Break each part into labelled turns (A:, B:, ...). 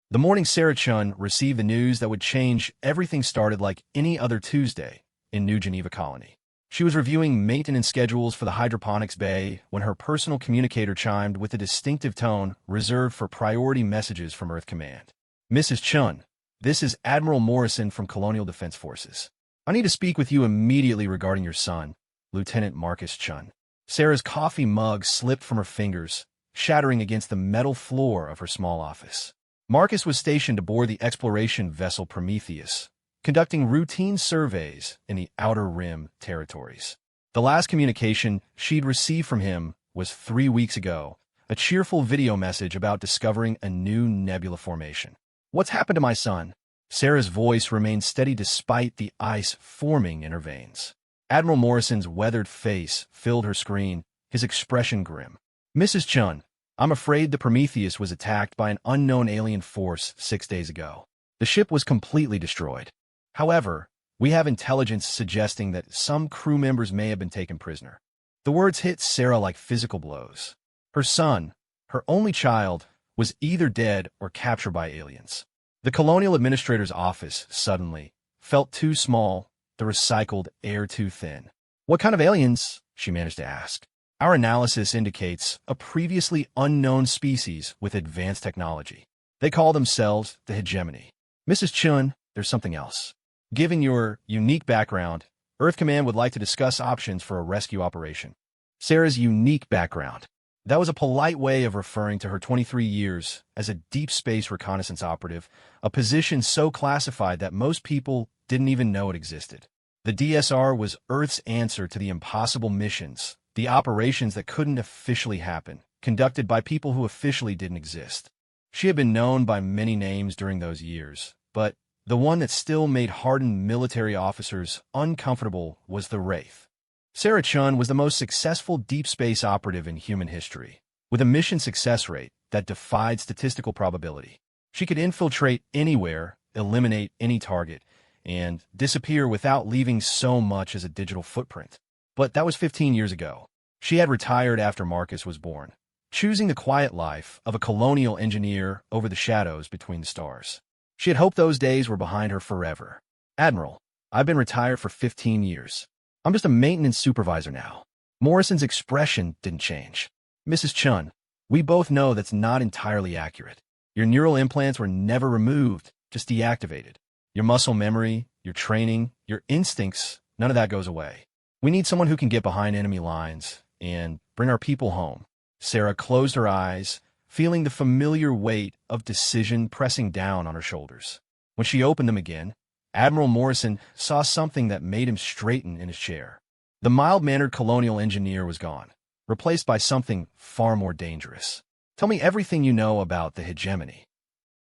A: The morning Sarah Chun received the news that would change everything started like any other Tuesday in New Geneva Colony. She was reviewing maintenance schedules for the hydroponics bay when her personal communicator chimed with a distinctive tone reserved for priority messages from Earth Command. "Mrs. Chun, this is Admiral Morrison from Colonial Defense Forces. I need to speak with you immediately regarding your son, Lieutenant Marcus Chun." Sarah's coffee mug slipped from her fingers, shattering against the metal floor of her small office. Marcus was stationed aboard the exploration vessel Prometheus, conducting routine surveys in the Outer Rim territories. The last communication she'd received from him was 3 weeks ago, a cheerful video message about discovering a new nebula formation. "What's happened to my son?" Sarah's voice remained steady despite the ice forming in her veins. Admiral Morrison's weathered face filled her screen, his expression grim. "Mrs. Chun, I'm afraid the Prometheus was attacked by an unknown alien force 6 days ago. The ship was completely destroyed. However, we have intelligence suggesting that some crew members may have been taken prisoner." The words hit Sarah like physical blows. Her son, her only child, was either dead or captured by aliens. The Colonial Administrator's office, suddenly, felt too small, the recycled air too thin. "What kind of aliens?" she managed to ask. "Our analysis indicates a previously unknown species with advanced technology. They call themselves the hegemony." "Mrs. Chun, there's something else. Given your unique background, Earth Command would like to discuss options for a rescue operation." Sarah's unique background. That was a polite way of referring to her 23 years as a deep space reconnaissance operative, a position so classified that most people didn't even know it existed. The DSR was Earth's answer to the impossible missions, the operations that couldn't officially happen, conducted by people who officially didn't exist. She had been known by many names during those years, but the one that still made hardened military officers uncomfortable was the Wraith. Sarah Chun was the most successful deep space operative in human history, with a mission success rate that defied statistical probability. She could infiltrate anywhere, eliminate any target, and disappear without leaving so much as a digital footprint. But that was 15 years ago. She had retired after Marcus was born, choosing the quiet life of a colonial engineer over the shadows between the stars. She had hoped those days were behind her forever. "Admiral, I've been retired for 15 years. I'm just a maintenance supervisor now." Morrison's expression didn't change. "Mrs. Chun, we both know that's not entirely accurate. Your neural implants were never removed, just deactivated. Your muscle memory, your training, your instincts, none of that goes away. We need someone who can get behind enemy lines and bring our people home." Sarah closed her eyes, feeling the familiar weight of decision pressing down on her shoulders. When she opened them again, Admiral Morrison saw something that made him straighten in his chair. The mild-mannered colonial engineer was gone, replaced by something far more dangerous. "Tell me everything you know about the hegemony."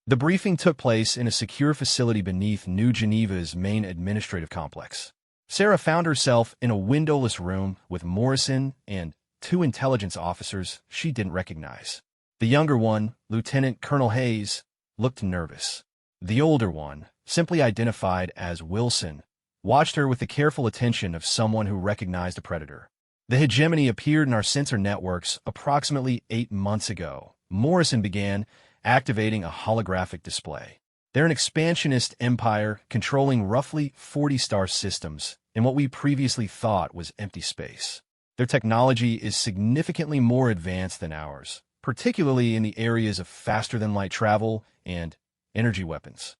A: The briefing took place in a secure facility beneath New Geneva's main administrative complex. Sarah found herself in a windowless room with Morrison and 2 intelligence officers she didn't recognize. The younger one, Lieutenant Colonel Hayes, looked nervous. The older one, simply identified as Wilson, watched her with the careful attention of someone who recognized a predator. "The hegemony appeared in our sensor networks approximately 8 months ago," Morrison began, activating a holographic display. "They're an expansionist empire controlling roughly 40 star systems in what we previously thought was empty space. Their technology is significantly more advanced than ours, particularly in the areas of faster-than-light travel and energy weapons."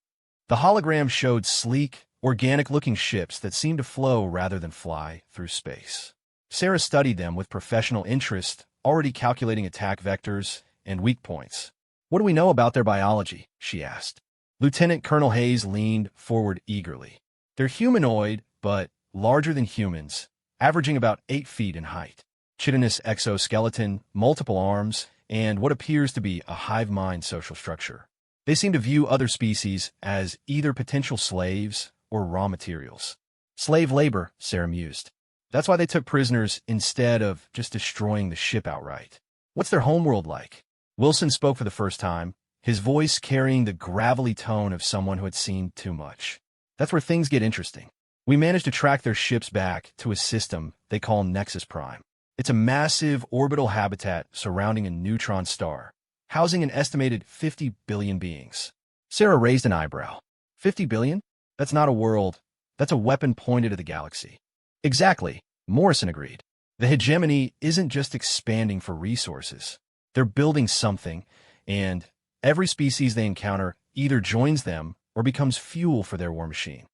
A: The hologram showed sleek, organic-looking ships that seemed to flow rather than fly through space. Sarah studied them with professional interest, already calculating attack vectors and weak points. "What do we know about their biology?" she asked. Lieutenant Colonel Hayes leaned forward eagerly. "They're humanoid, but larger than humans, averaging about 8 feet in height. Chitinous exoskeleton, multiple arms, and what appears to be a hive mind social structure. They seem to view other species as either potential slaves or raw materials." "Slave labor," Sarah mused. "That's why they took prisoners instead of just destroying the ship outright." "What's their homeworld like?" Wilson spoke for the first time, his voice carrying the gravelly tone of someone who had seen too much. "That's where things get interesting. We managed to track their ships back to a system they call Nexus Prime. It's a massive orbital habitat surrounding a neutron star, housing an estimated 50 billion beings. Sarah raised an eyebrow. 50 billion? That's not a world. That's a weapon pointed at the galaxy. Exactly, Morrison agreed. The hegemony isn't just expanding for resources. They're building something, and every species they encounter either joins them or becomes fuel for their war machine.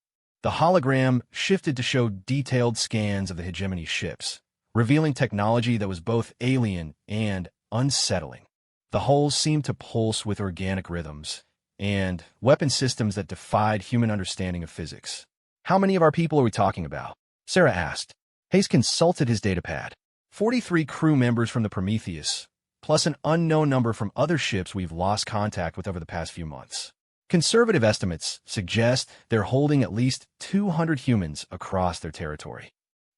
A: The hologram shifted to show detailed scans of the hegemony ships, revealing technology that was both alien and unsettling. The hulls seemed to pulse with organic rhythms, and weapon systems that defied human understanding of physics. How many of our people are we talking about? Sarah asked. Hayes consulted his datapad. 43 crew members from the Prometheus, plus an unknown number from other ships we've lost contact with over the past few months. Conservative estimates suggest they're holding at least 200 humans across their territory.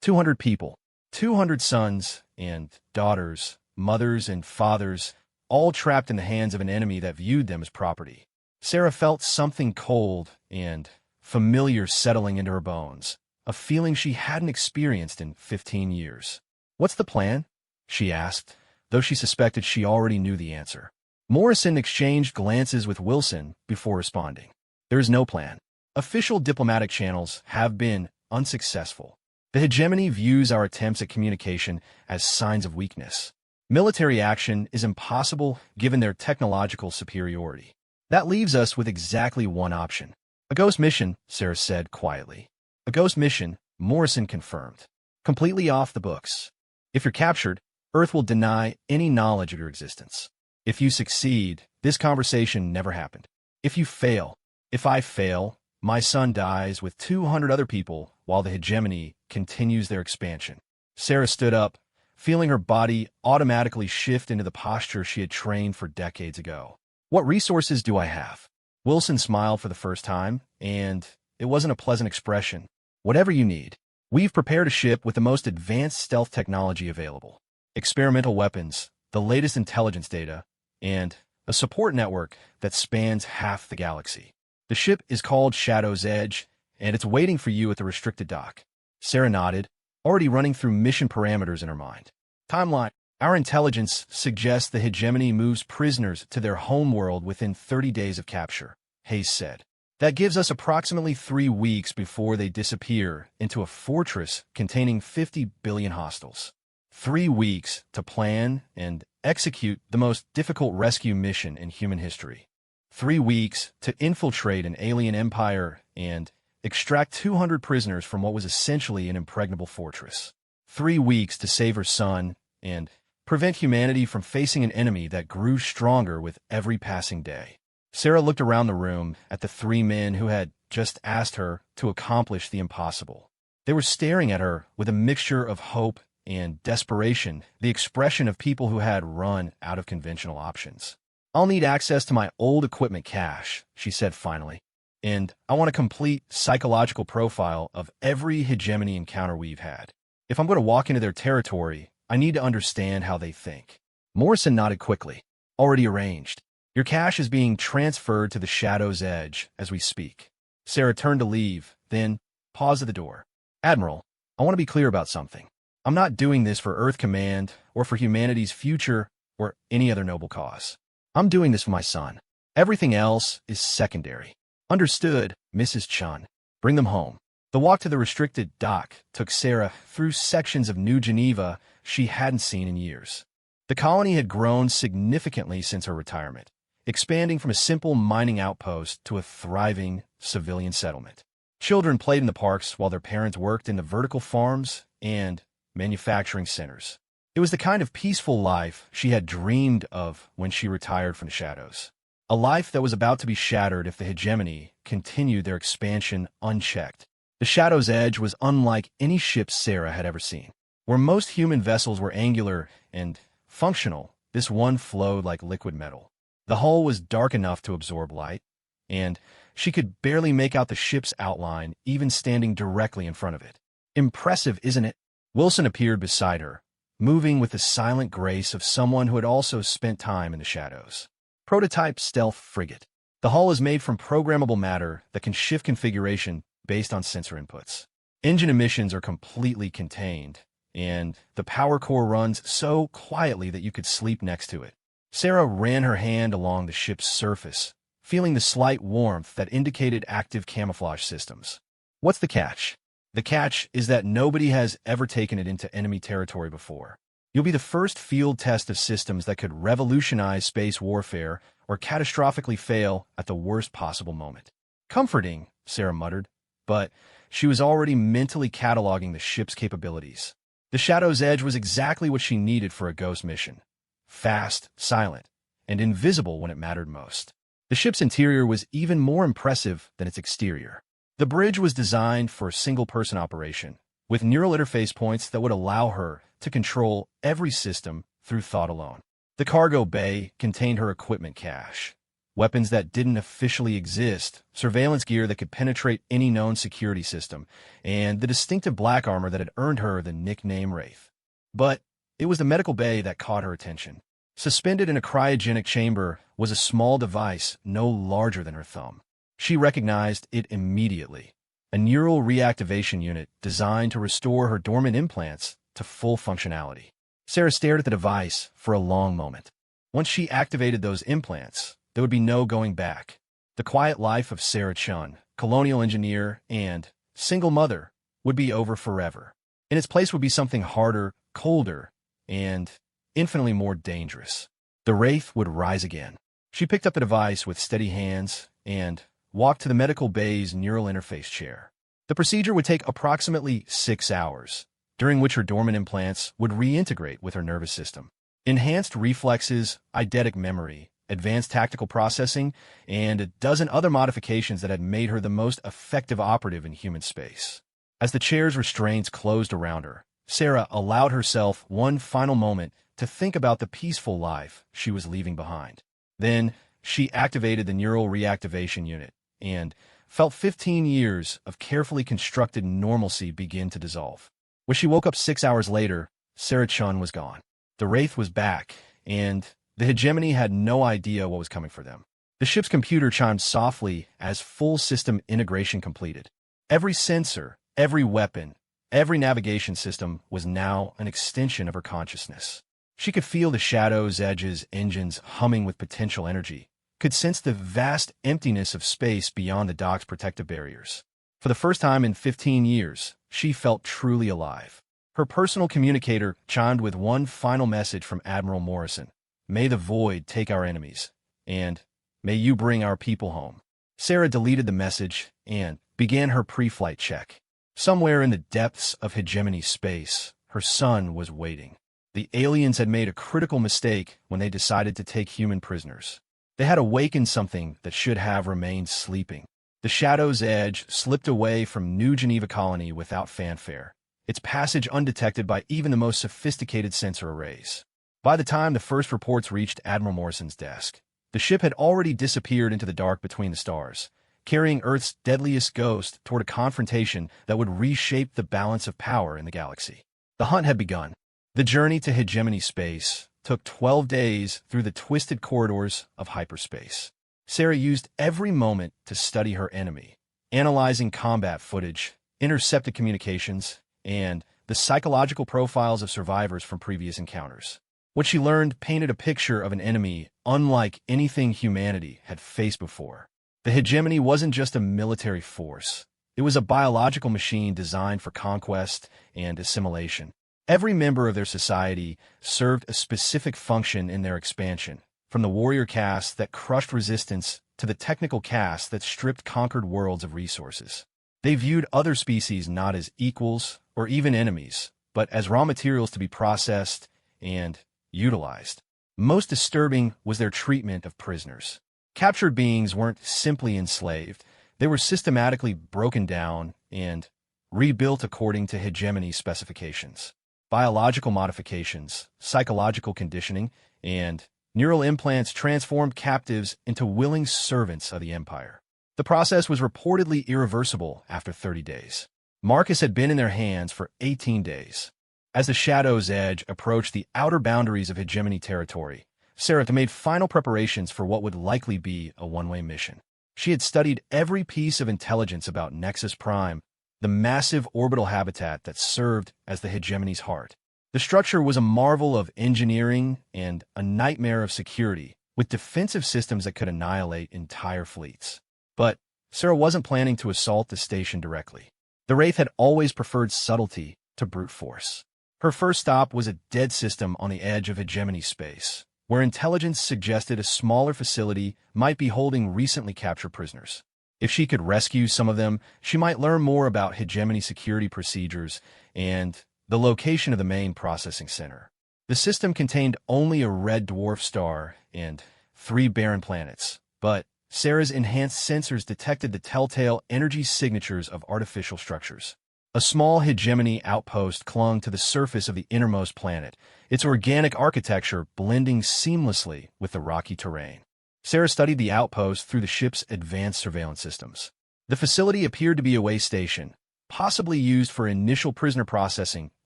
A: 200 people, 200 sons and daughters, mothers and fathers, all trapped in the hands of an enemy that viewed them as property. Sarah felt something cold and familiar settling into her bones, a feeling she hadn't experienced in 15 years. What's the plan? She asked, though she suspected she already knew the answer. Morrison exchanged glances with Wilson before responding. There is no plan. Official diplomatic channels have been unsuccessful. The hegemony views our attempts at communication as signs of weakness. Military action is impossible given their technological superiority. That leaves us with exactly one option. A ghost mission, Sarah said quietly. A ghost mission, Morrison confirmed. Completely off the books. If you're captured, Earth will deny any knowledge of your existence. If you succeed, this conversation never happened. If you fail, if I fail, my son dies with 200 other people while the hegemony continues their expansion. Sarah stood up, feeling her body automatically shift into the posture she had trained for decades ago. What resources do I have? Wilson smiled for the first time, and it wasn't a pleasant expression. Whatever you need. We've prepared a ship with the most advanced stealth technology available. Experimental weapons, the latest intelligence data, and a support network that spans half the galaxy. The ship is called Shadow's Edge, and it's waiting for you at the restricted dock. Sarah nodded, already running through mission parameters in her mind. Timeline. Our intelligence suggests the hegemony moves prisoners to their homeworld within 30 days of capture, Hayes said. That gives us approximately 3 weeks before they disappear into a fortress containing 50 billion hostiles. 3 weeks to plan and execute the most difficult rescue mission in human history. 3 weeks to infiltrate an alien empire and extract 200 prisoners from what was essentially an impregnable fortress. 3 weeks to save her son and prevent humanity from facing an enemy that grew stronger with every passing day. Sarah looked around the room at the 3 men who had just asked her to accomplish the impossible. They were staring at her with a mixture of hope and desperation, the expression of people who had run out of conventional options. I'll need access to my old equipment cache, she said finally, and I want a complete psychological profile of every hegemony encounter we've had. If I'm going to walk into their territory, I need to understand how they think. Morrison nodded quickly. Already arranged. Your cache is being transferred to the Shadow's Edge as we speak. Sarah turned to leave, then paused at the door. Admiral, I want to be clear about something. I'm not doing this for Earth Command or for humanity's future or any other noble cause. I'm doing this for my son. Everything else is secondary. Understood, Mrs. Chun. Bring them home. The walk to the restricted dock took Sarah through sections of New Geneva she hadn't seen in years. The colony had grown significantly since her retirement, expanding from a simple mining outpost to a thriving civilian settlement. Children played in the parks while their parents worked in the vertical farms and manufacturing centers. It was the kind of peaceful life she had dreamed of when she retired from the Shadows. A life that was about to be shattered if the hegemony continued their expansion unchecked. The Shadow's Edge was unlike any ship Sarah had ever seen. Where most human vessels were angular and functional, this one flowed like liquid metal. The hull was dark enough to absorb light, and she could barely make out the ship's outline even standing directly in front of it. Impressive, isn't it? Wilson appeared beside her, moving with the silent grace of someone who had also spent time in the Shadows. Prototype stealth frigate. The hull is made from programmable matter that can shift configuration based on sensor inputs. Engine emissions are completely contained, and the power core runs so quietly that you could sleep next to it. Sarah ran her hand along the ship's surface, feeling the slight warmth that indicated active camouflage systems. What's the catch? The catch is that nobody has ever taken it into enemy territory before. You'll be the first field test of systems that could revolutionize space warfare or catastrophically fail at the worst possible moment. Comforting, Sarah muttered, but she was already mentally cataloging the ship's capabilities. The Shadow's Edge was exactly what she needed for a ghost mission. Fast, silent, and invisible when it mattered most. The ship's interior was even more impressive than its exterior. The bridge was designed for a single-person operation, with neural interface points that would allow her to control every system through thought alone. The cargo bay contained her equipment cache, weapons that didn't officially exist, surveillance gear that could penetrate any known security system, and the distinctive black armor that had earned her the nickname Wraith. But it was the medical bay that caught her attention. Suspended in a cryogenic chamber was a small device no larger than her thumb. She recognized it immediately. A neural reactivation unit designed to restore her dormant implants to full functionality. Sarah stared at the device for a long moment. Once she activated those implants, there would be no going back. The quiet life of Sarah Chun, colonial engineer and single mother, would be over forever. In its place would be something harder, colder, and infinitely more dangerous. The Wraith would rise again. She picked up the device with steady hands and walked to the medical bay's neural interface chair. The procedure would take approximately 6 hours, during which her dormant implants would reintegrate with her nervous system. Enhanced reflexes, eidetic memory, advanced tactical processing, and a dozen other modifications that had made her the most effective operative in human space. As the chair's restraints closed around her, Sarah allowed herself one final moment to think about the peaceful life she was leaving behind. Then she activated the neural reactivation unit and felt 15 years of carefully constructed normalcy begin to dissolve. When she woke up 6 hours later, Sarah Chun was gone. The Wraith was back, and the hegemony had no idea what was coming for them. The ship's computer chimed softly as full system integration completed. Every sensor, every weapon, every navigation system was now an extension of her consciousness. She could feel the Shadow's Edge's engines humming with potential energy, could sense the vast emptiness of space beyond the dock's protective barriers. For the first time in 15 years, she felt truly alive. Her personal communicator chimed with one final message from Admiral Morrison. May the void take our enemies, and may you bring our people home. Sarah deleted the message and began her pre-flight check. Somewhere in the depths of hegemony space, her son was waiting. The aliens had made a critical mistake when they decided to take human prisoners. They had awakened something that should have remained sleeping. The Shadow's Edge slipped away from New Geneva Colony without fanfare, its passage undetected by even the most sophisticated sensor arrays. By the time the first reports reached Admiral Morrison's desk, the ship had already disappeared into the dark between the stars, carrying Earth's deadliest ghost toward a confrontation that would reshape the balance of power in the galaxy. The hunt had begun. The journey to hegemony space took 12 days through the twisted corridors of hyperspace. Sarah used every moment to study her enemy, analyzing combat footage, intercepted communications, and the psychological profiles of survivors from previous encounters. What she learned painted a picture of an enemy unlike anything humanity had faced before. The hegemony wasn't just a military force. It was a biological machine designed for conquest and assimilation. Every member of their society served a specific function in their expansion, from the warrior caste that crushed resistance to the technical caste that stripped conquered worlds of resources. They viewed other species not as equals or even enemies, but as raw materials to be processed and utilized. Most disturbing was their treatment of prisoners. Captured beings weren't simply enslaved. They were systematically broken down and rebuilt according to hegemony specifications. Biological modifications, psychological conditioning, and neural implants transformed captives into willing servants of the Empire. The process was reportedly irreversible after 30 days. Marcus had been in their hands for 18 days. As the Shadow's Edge approached the outer boundaries of hegemony territory, Sarah made final preparations for what would likely be a one-way mission. She had studied every piece of intelligence about Nexus Prime, the massive orbital habitat that served as the hegemony's heart. The structure was a marvel of engineering and a nightmare of security, with defensive systems that could annihilate entire fleets. But Sarah wasn't planning to assault the station directly. The Wraith had always preferred subtlety to brute force. Her first stop was a dead system on the edge of hegemony space, where intelligence suggested a smaller facility might be holding recently captured prisoners. If she could rescue some of them, she might learn more about hegemony security procedures and the location of the main processing center. The system contained only a red dwarf star and 3 barren planets, but Sarah's enhanced sensors detected the telltale energy signatures of artificial structures. A small hegemony outpost clung to the surface of the innermost planet, its organic architecture blending seamlessly with the rocky terrain. Sarah studied the outpost through the ship's advanced surveillance systems. The facility appeared to be a way station, possibly used for initial prisoner processing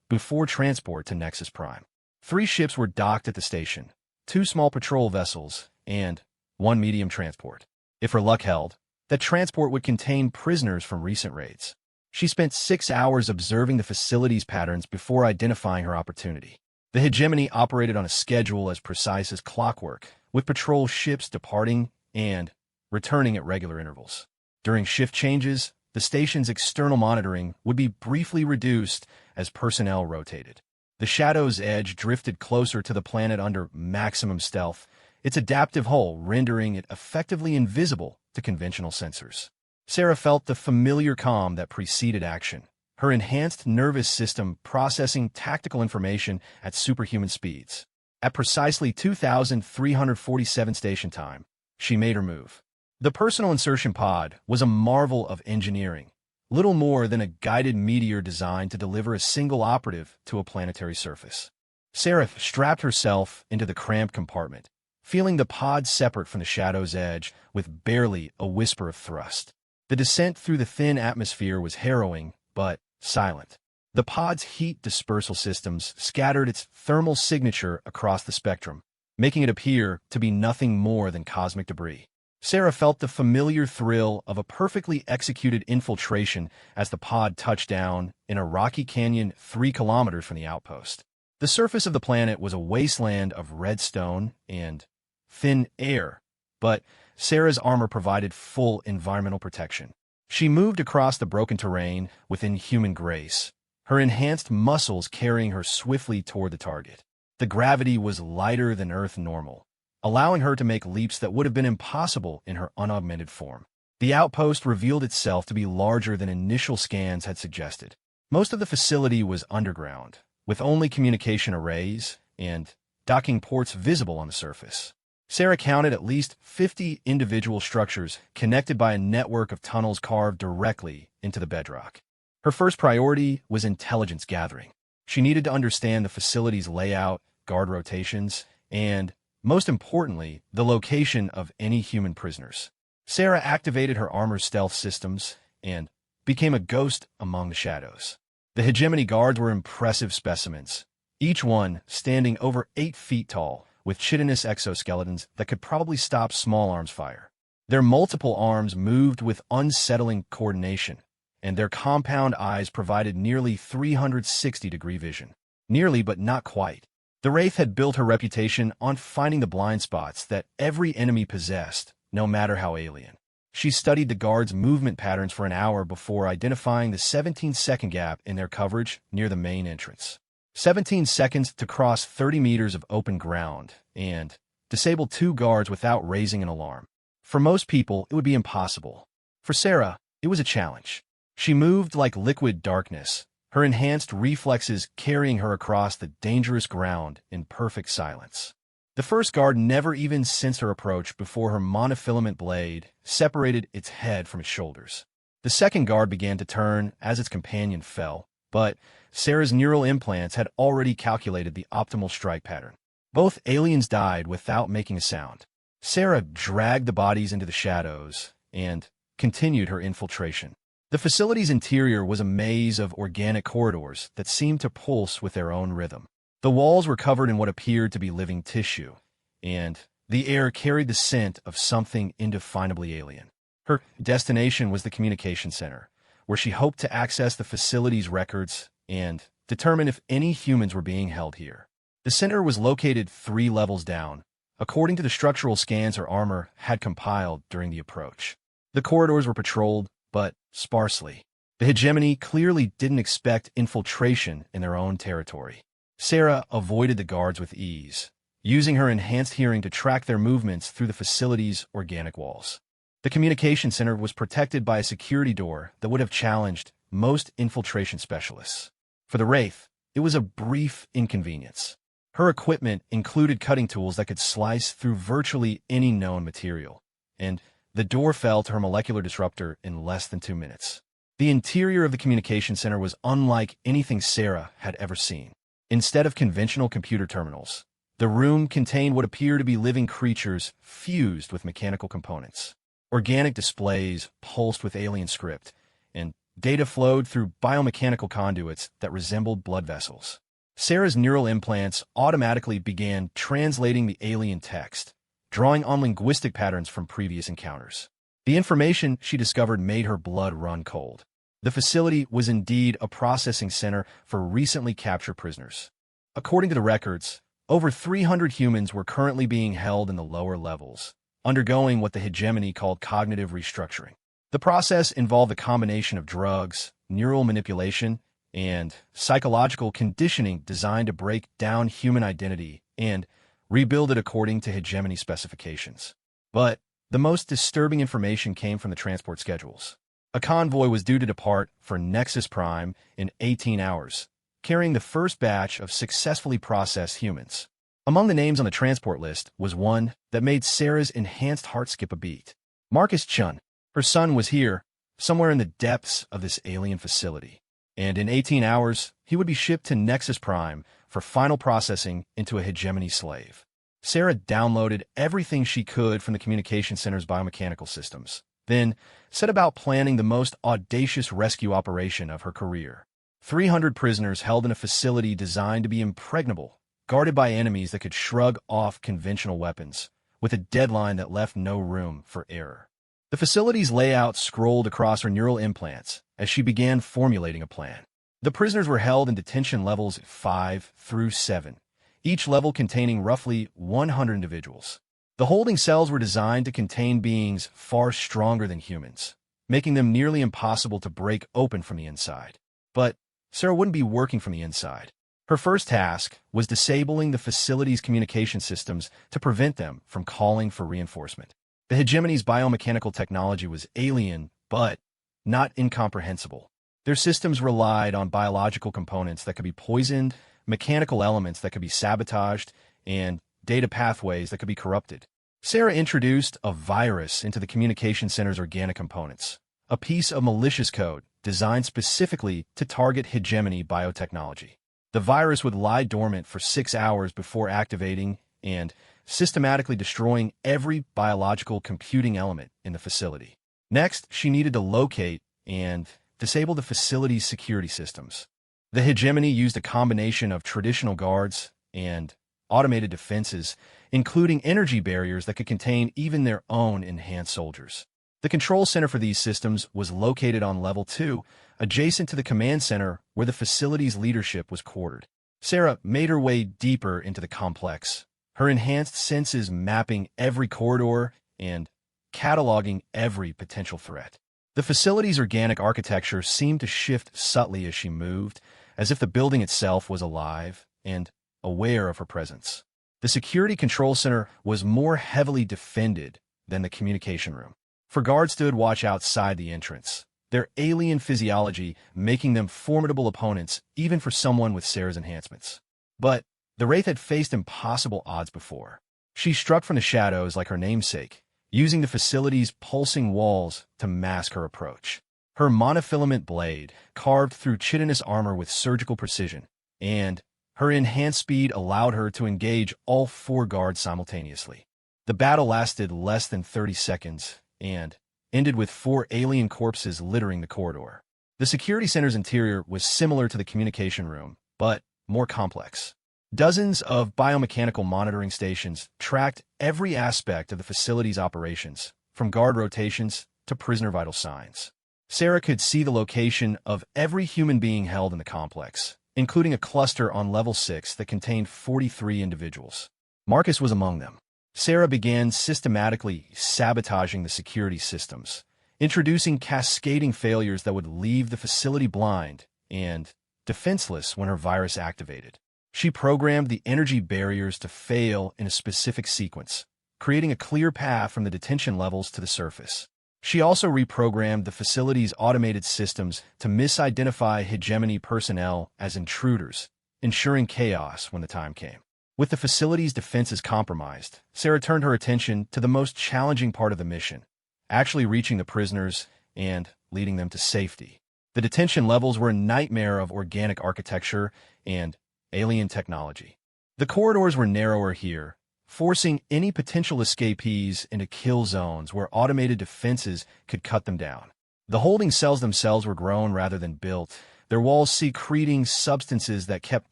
A: before transport to Nexus Prime. 3 ships were docked at the station, 2 small patrol vessels, and 1 medium transport. If her luck held, that transport would contain prisoners from recent raids. She spent 6 hours observing the facility's patterns before identifying her opportunity. The hegemony operated on a schedule as precise as clockwork, with patrol ships departing and returning at regular intervals. During shift changes, the station's external monitoring would be briefly reduced as personnel rotated. The Shadow's edge drifted closer to the planet under maximum stealth, its adaptive hull rendering it effectively invisible to conventional sensors. Sarah felt the familiar calm that preceded action, her enhanced nervous system processing tactical information at superhuman speeds. At precisely 2,347 station time, she made her move. The personal insertion pod was a marvel of engineering, little more than a guided meteor designed to deliver a single operative to a planetary surface. Sarah strapped herself into the cramped compartment, feeling the pod separate from the Shadow's edge with barely a whisper of thrust. The descent through the thin atmosphere was harrowing, but silent. The pod's heat dispersal systems scattered its thermal signature across the spectrum, making it appear to be nothing more than cosmic debris. Sarah felt the familiar thrill of a perfectly executed infiltration as the pod touched down in a rocky canyon 3 kilometers from the outpost. The surface of the planet was a wasteland of red stone and thin air, but Sarah's armor provided full environmental protection. She moved across the broken terrain with inhuman grace, her enhanced muscles carrying her swiftly toward the target. The gravity was lighter than Earth normal, allowing her to make leaps that would have been impossible in her unaugmented form. The outpost revealed itself to be larger than initial scans had suggested. Most of the facility was underground, with only communication arrays and docking ports visible on the surface. Sarah counted at least 50 individual structures connected by a network of tunnels carved directly into the bedrock. Her first priority was intelligence gathering. She needed to understand the facility's layout, guard rotations, and, most importantly, the location of any human prisoners. Sarah activated her armor's stealth systems and became a ghost among the shadows. The hegemony guards were impressive specimens, each one standing over 8 feet tall, with chitinous exoskeletons that could probably stop small arms fire. Their multiple arms moved with unsettling coordination, and their compound eyes provided nearly 360-degree vision. Nearly, but not quite. The Wraith had built her reputation on finding the blind spots that every enemy possessed, no matter how alien. She studied the guards' movement patterns for an hour before identifying the 17-second gap in their coverage near the main entrance. 17 seconds to cross 30 meters of open ground and disable 2 guards without raising an alarm. For most people, it would be impossible. For Sarah, it was a challenge. She moved like liquid darkness, her enhanced reflexes carrying her across the dangerous ground in perfect silence. The first guard never even sensed her approach before her monofilament blade separated its head from its shoulders. The second guard began to turn as its companion fell, but Sarah's neural implants had already calculated the optimal strike pattern. Both aliens died without making a sound. Sarah dragged the bodies into the shadows and continued her infiltration. The facility's interior was a maze of organic corridors that seemed to pulse with their own rhythm. The walls were covered in what appeared to be living tissue, and the air carried the scent of something indefinably alien. Her destination was the communication center, where she hoped to access the facility's records and determine if any humans were being held here. The center was located 3 levels down, according to the structural scans her armor had compiled during the approach. The corridors were patrolled, but sparsely. The hegemony clearly didn't expect infiltration in their own territory. Sarah avoided the guards with ease, using her enhanced hearing to track their movements through the facility's organic walls. The communication center was protected by a security door that would have challenged most infiltration specialists. For the Wraith, it was a brief inconvenience. Her equipment included cutting tools that could slice through virtually any known material, and the door fell to her molecular disruptor in less than 2 minutes. The interior of the communication center was unlike anything Sarah had ever seen. Instead of conventional computer terminals, the room contained what appeared to be living creatures fused with mechanical components. Organic displays pulsed with alien script, and data flowed through biomechanical conduits that resembled blood vessels. Sarah's neural implants automatically began translating the alien text, drawing on linguistic patterns from previous encounters. The information she discovered made her blood run cold. The facility was indeed a processing center for recently captured prisoners. According to the records, over 300 humans were currently being held in the lower levels, undergoing what the hegemony called cognitive restructuring. The process involved a combination of drugs, neural manipulation, and psychological conditioning designed to break down human identity and rebuild it according to hegemony specifications. But the most disturbing information came from the transport schedules. A convoy was due to depart for Nexus Prime in 18 hours, carrying the first batch of successfully processed humans. Among the names on the transport list was one that made Sarah's enhanced heart skip a beat. Marcus Chun. Her son was here, somewhere in the depths of this alien facility, and in 18 hours, he would be shipped to Nexus Prime for final processing into a hegemony slave. Sarah downloaded everything she could from the communication center's biomechanical systems, then set about planning the most audacious rescue operation of her career. 300 prisoners held in a facility designed to be impregnable, guarded by enemies that could shrug off conventional weapons, with a deadline that left no room for error. The facility's layout scrolled across her neural implants as she began formulating a plan. The prisoners were held in detention levels 5 through 7, each level containing roughly 100 individuals. The holding cells were designed to contain beings far stronger than humans, making them nearly impossible to break open from the inside. But Sarah wouldn't be working from the inside. Her first task was disabling the facility's communication systems to prevent them from calling for reinforcement. The hegemony's biomechanical technology was alien, but not incomprehensible. Their systems relied on biological components that could be poisoned, mechanical elements that could be sabotaged, and data pathways that could be corrupted. Sarah introduced a virus into the communication center's organic components, a piece of malicious code designed specifically to target hegemony biotechnology. The virus would lie dormant for 6 hours before activating and systematically destroying every biological computing element in the facility. Next, she needed to locate and disable the facility's security systems. The hegemony used a combination of traditional guards and automated defenses, including energy barriers that could contain even their own enhanced soldiers. The control center for these systems was located on level 2, adjacent to the command center where the facility's leadership was quartered. Sarah made her way deeper into the complex, her enhanced senses mapping every corridor and cataloging every potential threat. The facility's organic architecture seemed to shift subtly as she moved, as if the building itself was alive and aware of her presence. The security control center was more heavily defended than the communication room, for guards stood watch outside the entrance, their alien physiology making them formidable opponents even for someone with Sarah's enhancements. But the Wraith had faced impossible odds before. She struck from the shadows like her namesake, using the facility's pulsing walls to mask her approach. Her monofilament blade carved through chitinous armor with surgical precision, and her enhanced speed allowed her to engage all 4 guards simultaneously. The battle lasted less than 30 seconds and ended with 4 alien corpses littering the corridor. The security center's interior was similar to the communication room, but more complex. Dozens of biomechanical monitoring stations tracked every aspect of the facility's operations, from guard rotations to prisoner vital signs. Sarah could see the location of every human being held in the complex, including a cluster on level 6 that contained 43 individuals. Marcus was among them. Sarah began systematically sabotaging the security systems, introducing cascading failures that would leave the facility blind and defenseless when her virus activated. She programmed the energy barriers to fail in a specific sequence, creating a clear path from the detention levels to the surface. She also reprogrammed the facility's automated systems to misidentify hegemony personnel as intruders, ensuring chaos when the time came. With the facility's defenses compromised, Sarah turned her attention to the most challenging part of the mission, actually reaching the prisoners and leading them to safety. The detention levels were a nightmare of organic architecture and alien technology. The corridors were narrower here, forcing any potential escapees into kill zones where automated defenses could cut them down. The holding cells themselves were grown rather than built, their walls secreting substances that kept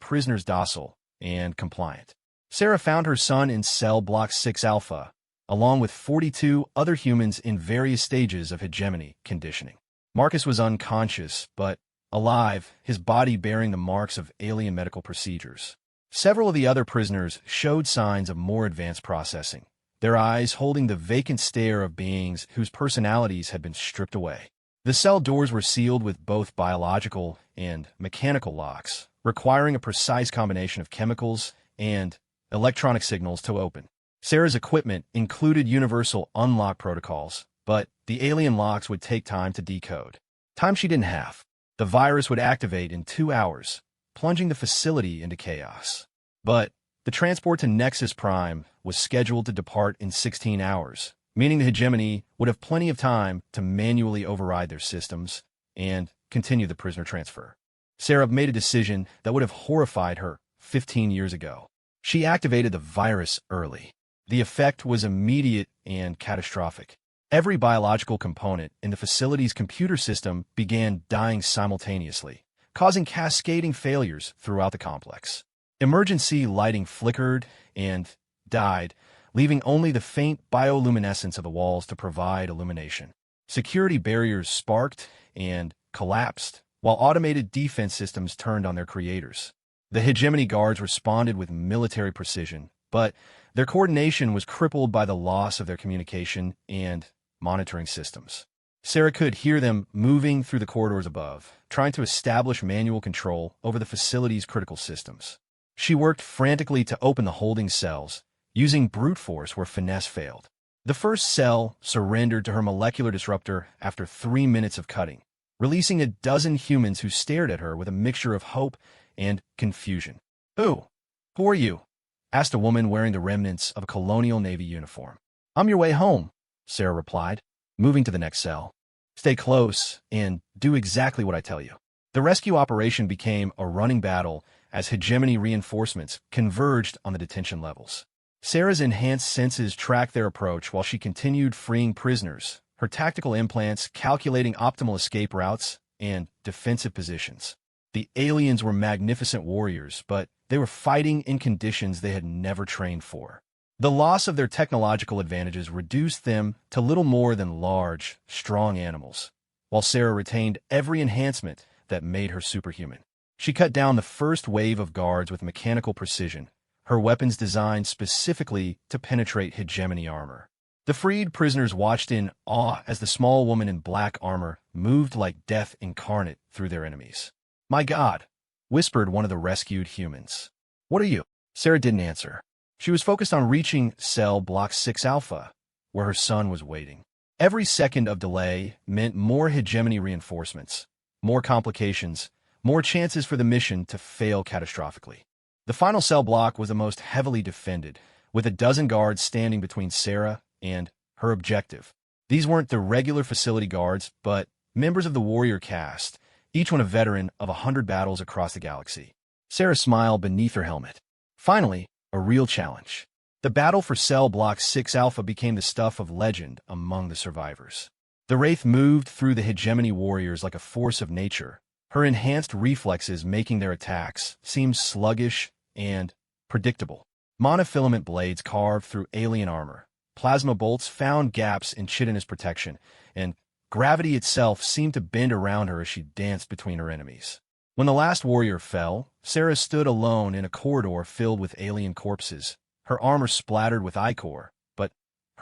A: prisoners docile and compliant. Sarah found her son in cell block 6 Alpha, along with 42 other humans in various stages of hegemony conditioning. Marcus was unconscious, but alive, his body bearing the marks of alien medical procedures. Several of the other prisoners showed signs of more advanced processing, their eyes holding the vacant stare of beings whose personalities had been stripped away. The cell doors were sealed with both biological and mechanical locks, requiring a precise combination of chemicals and electronic signals to open. Sarah's equipment included universal unlock protocols, but the alien locks would take time to decode. Time she didn't have. The virus would activate in 2 hours, plunging the facility into chaos. But the transport to Nexus Prime was scheduled to depart in 16 hours, meaning the hegemony would have plenty of time to manually override their systems and continue the prisoner transfer. Sarah made a decision that would have horrified her 15 years ago. She activated the virus early. The effect was immediate and catastrophic. Every biological component in the facility's computer system began dying simultaneously, causing cascading failures throughout the complex. Emergency lighting flickered and died, leaving only the faint bioluminescence of the walls to provide illumination. Security barriers sparked and collapsed, while automated defense systems turned on their creators. The hegemony guards responded with military precision, but their coordination was crippled by the loss of their communication and monitoring systems. Sarah could hear them moving through the corridors above, trying to establish manual control over the facility's critical systems. She worked frantically to open the holding cells, using brute force where finesse failed. The first cell surrendered to her molecular disruptor after 3 minutes of cutting, releasing a dozen humans who stared at her with a mixture of hope and confusion. Who are you?" asked a woman wearing the remnants of a colonial Navy uniform. "I'm your way home," Sarah replied, moving to the next cell. "Stay close and do exactly what I tell you." The rescue operation became a running battle as hegemony reinforcements converged on the detention levels. Sarah's enhanced senses tracked their approach while she continued freeing prisoners, her tactical implants calculating optimal escape routes and defensive positions. The aliens were magnificent warriors, but they were fighting in conditions they had never trained for. The loss of their technological advantages reduced them to little more than large, strong animals, while Sarah retained every enhancement that made her superhuman. She cut down the first wave of guards with mechanical precision, her weapons designed specifically to penetrate hegemony armor. The freed prisoners watched in awe as the small woman in black armor moved like death incarnate through their enemies. "My God," whispered one of the rescued humans. "What are you?" Sarah didn't answer. She was focused on reaching cell block 6 Alpha, where her son was waiting. Every second of delay meant more hegemony reinforcements, more complications, more chances for the mission to fail catastrophically. The final cell block was the most heavily defended, with a dozen guards standing between Sarah and her objective. These weren't the regular facility guards, but members of the warrior caste, each one a veteran of 100 battles across the galaxy. Sarah smiled beneath her helmet. Finally, a real challenge. The battle for cell block 6 Alpha became the stuff of legend among the survivors. The Wraith moved through the hegemony warriors like a force of nature, her enhanced reflexes making their attacks seem sluggish and predictable. Monofilament blades carved through alien armor, plasma bolts found gaps in chitinous protection, and gravity itself seemed to bend around her as she danced between her enemies. When the last warrior fell, Sarah stood alone in a corridor filled with alien corpses, her armor splattered with ichor,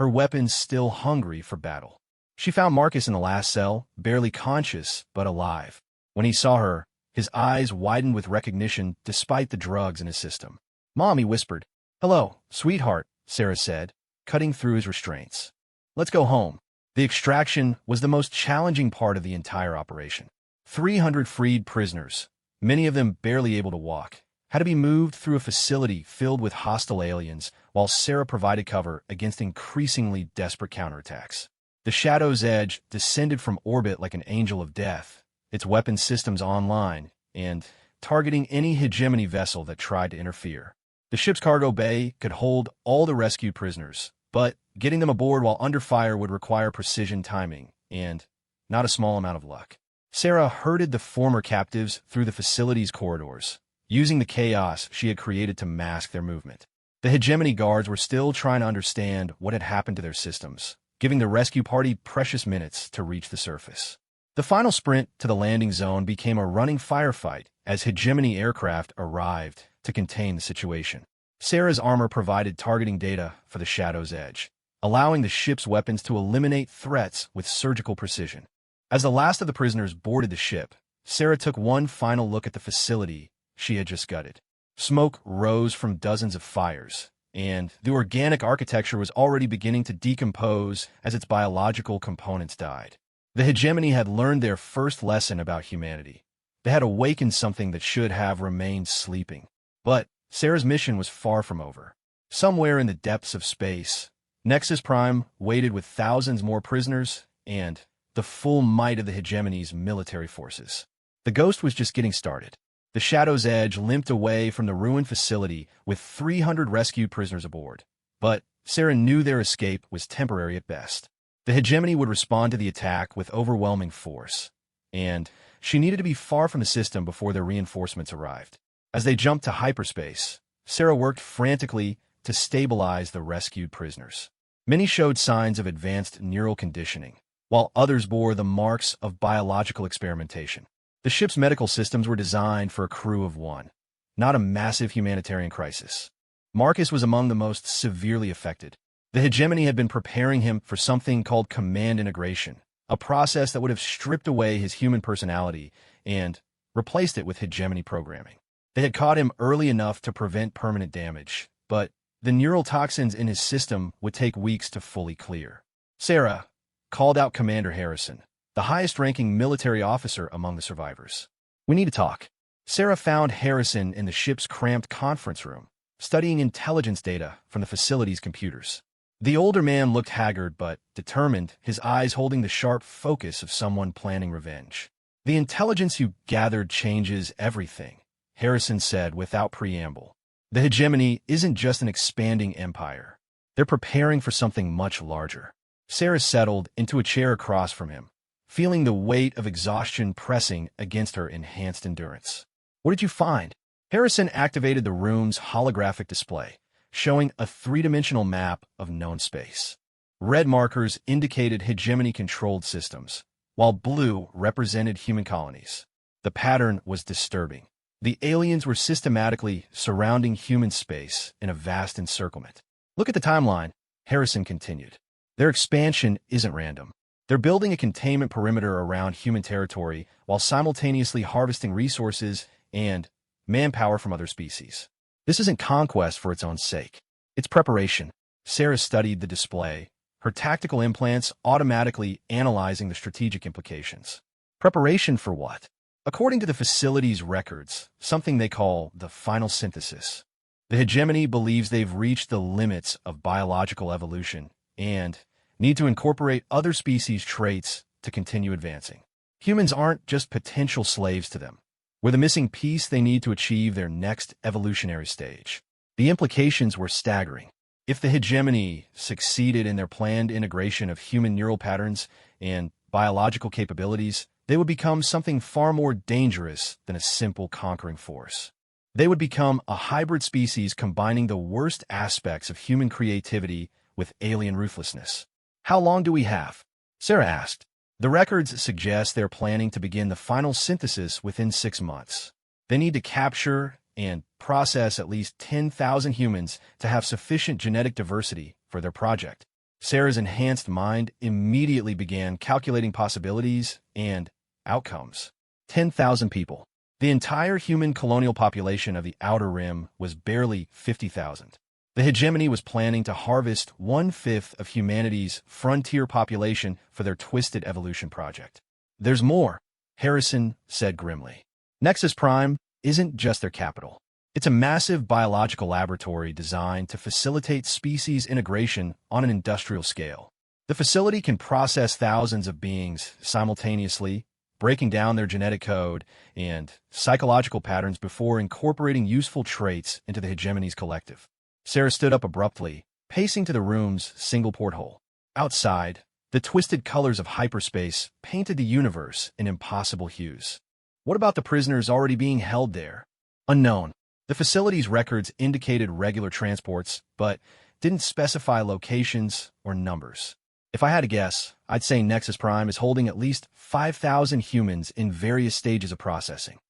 A: her weapons still hungry for battle. She found Marcus in the last cell, barely conscious but alive. When he saw her, his eyes widened with recognition despite the drugs in his system. "Mom," he whispered. "Hello, sweetheart," Sarah said, cutting through his restraints. "Let's go home." The extraction was the most challenging part of the entire operation. 300 freed prisoners, many of them barely able to walk, had to be moved through a facility filled with hostile aliens while Sarah provided cover against increasingly desperate counterattacks. The Shadow's Edge descended from orbit like an angel of death, its weapon systems online, and targeting any hegemony vessel that tried to interfere. The ship's cargo bay could hold all the rescued prisoners, but getting them aboard while under fire would require precision timing and not a small amount of luck. Sarah herded the former captives through the facility's corridors, using the chaos she had created to mask their movement. The hegemony guards were still trying to understand what had happened to their systems, giving the rescue party precious minutes to reach the surface. The final sprint to the landing zone became a running firefight as hegemony aircraft arrived to contain the situation. Sarah's armor provided targeting data for the Shadow's Edge, allowing the ship's weapons to eliminate threats with surgical precision. As the last of the prisoners boarded the ship, Sarah took one final look at the facility she had just gutted. Smoke rose from dozens of fires, and the organic architecture was already beginning to decompose as its biological components died. The hegemony had learned their first lesson about humanity. They had awakened something that should have remained sleeping. But Sarah's mission was far from over. Somewhere in the depths of space, Nexus Prime waited with thousands more prisoners and the full might of the hegemony's military forces. The Ghost was just getting started. The Shadow's Edge limped away from the ruined facility with 300 rescued prisoners aboard. But Sarah knew their escape was temporary at best. The hegemony would respond to the attack with overwhelming force, and she needed to be far from the system before their reinforcements arrived. As they jumped to hyperspace, Sarah worked frantically to stabilize the rescued prisoners. Many showed signs of advanced neural conditioning, while others bore the marks of biological experimentation. The ship's medical systems were designed for a crew of one, not a massive humanitarian crisis. Marcus was among the most severely affected. The hegemony had been preparing him for something called command integration, a process that would have stripped away his human personality and replaced it with hegemony programming. They had caught him early enough to prevent permanent damage, but the neural toxins in his system would take weeks to fully clear. Sarah called out Commander Harrison, the highest-ranking military officer among the survivors. "We need to talk." Sarah found Harrison in the ship's cramped conference room, studying intelligence data from the facility's computers. The older man looked haggard but determined, his eyes holding the sharp focus of someone planning revenge. "The intelligence you gathered changes everything," Harrison said without preamble. "The hegemony isn't just an expanding empire. They're preparing for something much larger." Sarah settled into a chair across from him, feeling the weight of exhaustion pressing against her enhanced endurance. "What did you find?" Harrison activated the room's holographic display, showing a three-dimensional map of known space. Red markers indicated hegemony-controlled systems, while blue represented human colonies. The pattern was disturbing. The aliens were systematically surrounding human space in a vast encirclement. "Look at the timeline," Harrison continued. "Their expansion isn't random. They're building a containment perimeter around human territory while simultaneously harvesting resources and manpower from other species. This isn't conquest for its own sake. It's preparation." Sarah studied the display, her tactical implants automatically analyzing the strategic implications. Preparation for what? According to the facility's records, something they call the final synthesis. The hegemony believes they've reached the limits of biological evolution and need to incorporate other species' traits to continue advancing. Humans aren't just potential slaves to them. We're the missing piece they need to achieve their next evolutionary stage. The implications were staggering. If the hegemony succeeded in their planned integration of human neural patterns and biological capabilities, they would become something far more dangerous than a simple conquering force. They would become a hybrid species combining the worst aspects of human creativity with alien ruthlessness. "How long do we have?" Sarah asked. The records suggest they're planning to begin the final synthesis within 6 months. They need to capture and process at least 10,000 humans to have sufficient genetic diversity for their project. Sarah's enhanced mind immediately began calculating possibilities and outcomes. 10,000 people. The entire human colonial population of the Outer Rim was barely 50,000. The hegemony was planning to harvest 1/5 of humanity's frontier population for their twisted evolution project. There's more, Harrison said grimly. Nexus Prime isn't just their capital. It's a massive biological laboratory designed to facilitate species integration on an industrial scale. The facility can process thousands of beings simultaneously, breaking down their genetic code and psychological patterns before incorporating useful traits into the hegemony's collective. Sarah stood up abruptly, pacing to the room's single porthole. Outside, the twisted colors of hyperspace painted the universe in impossible hues. What about the prisoners already being held there? Unknown. The facility's records indicated regular transports, but didn't specify locations or numbers. If I had to guess, I'd say Nexus Prime is holding at least 5,000 humans in various stages of processing.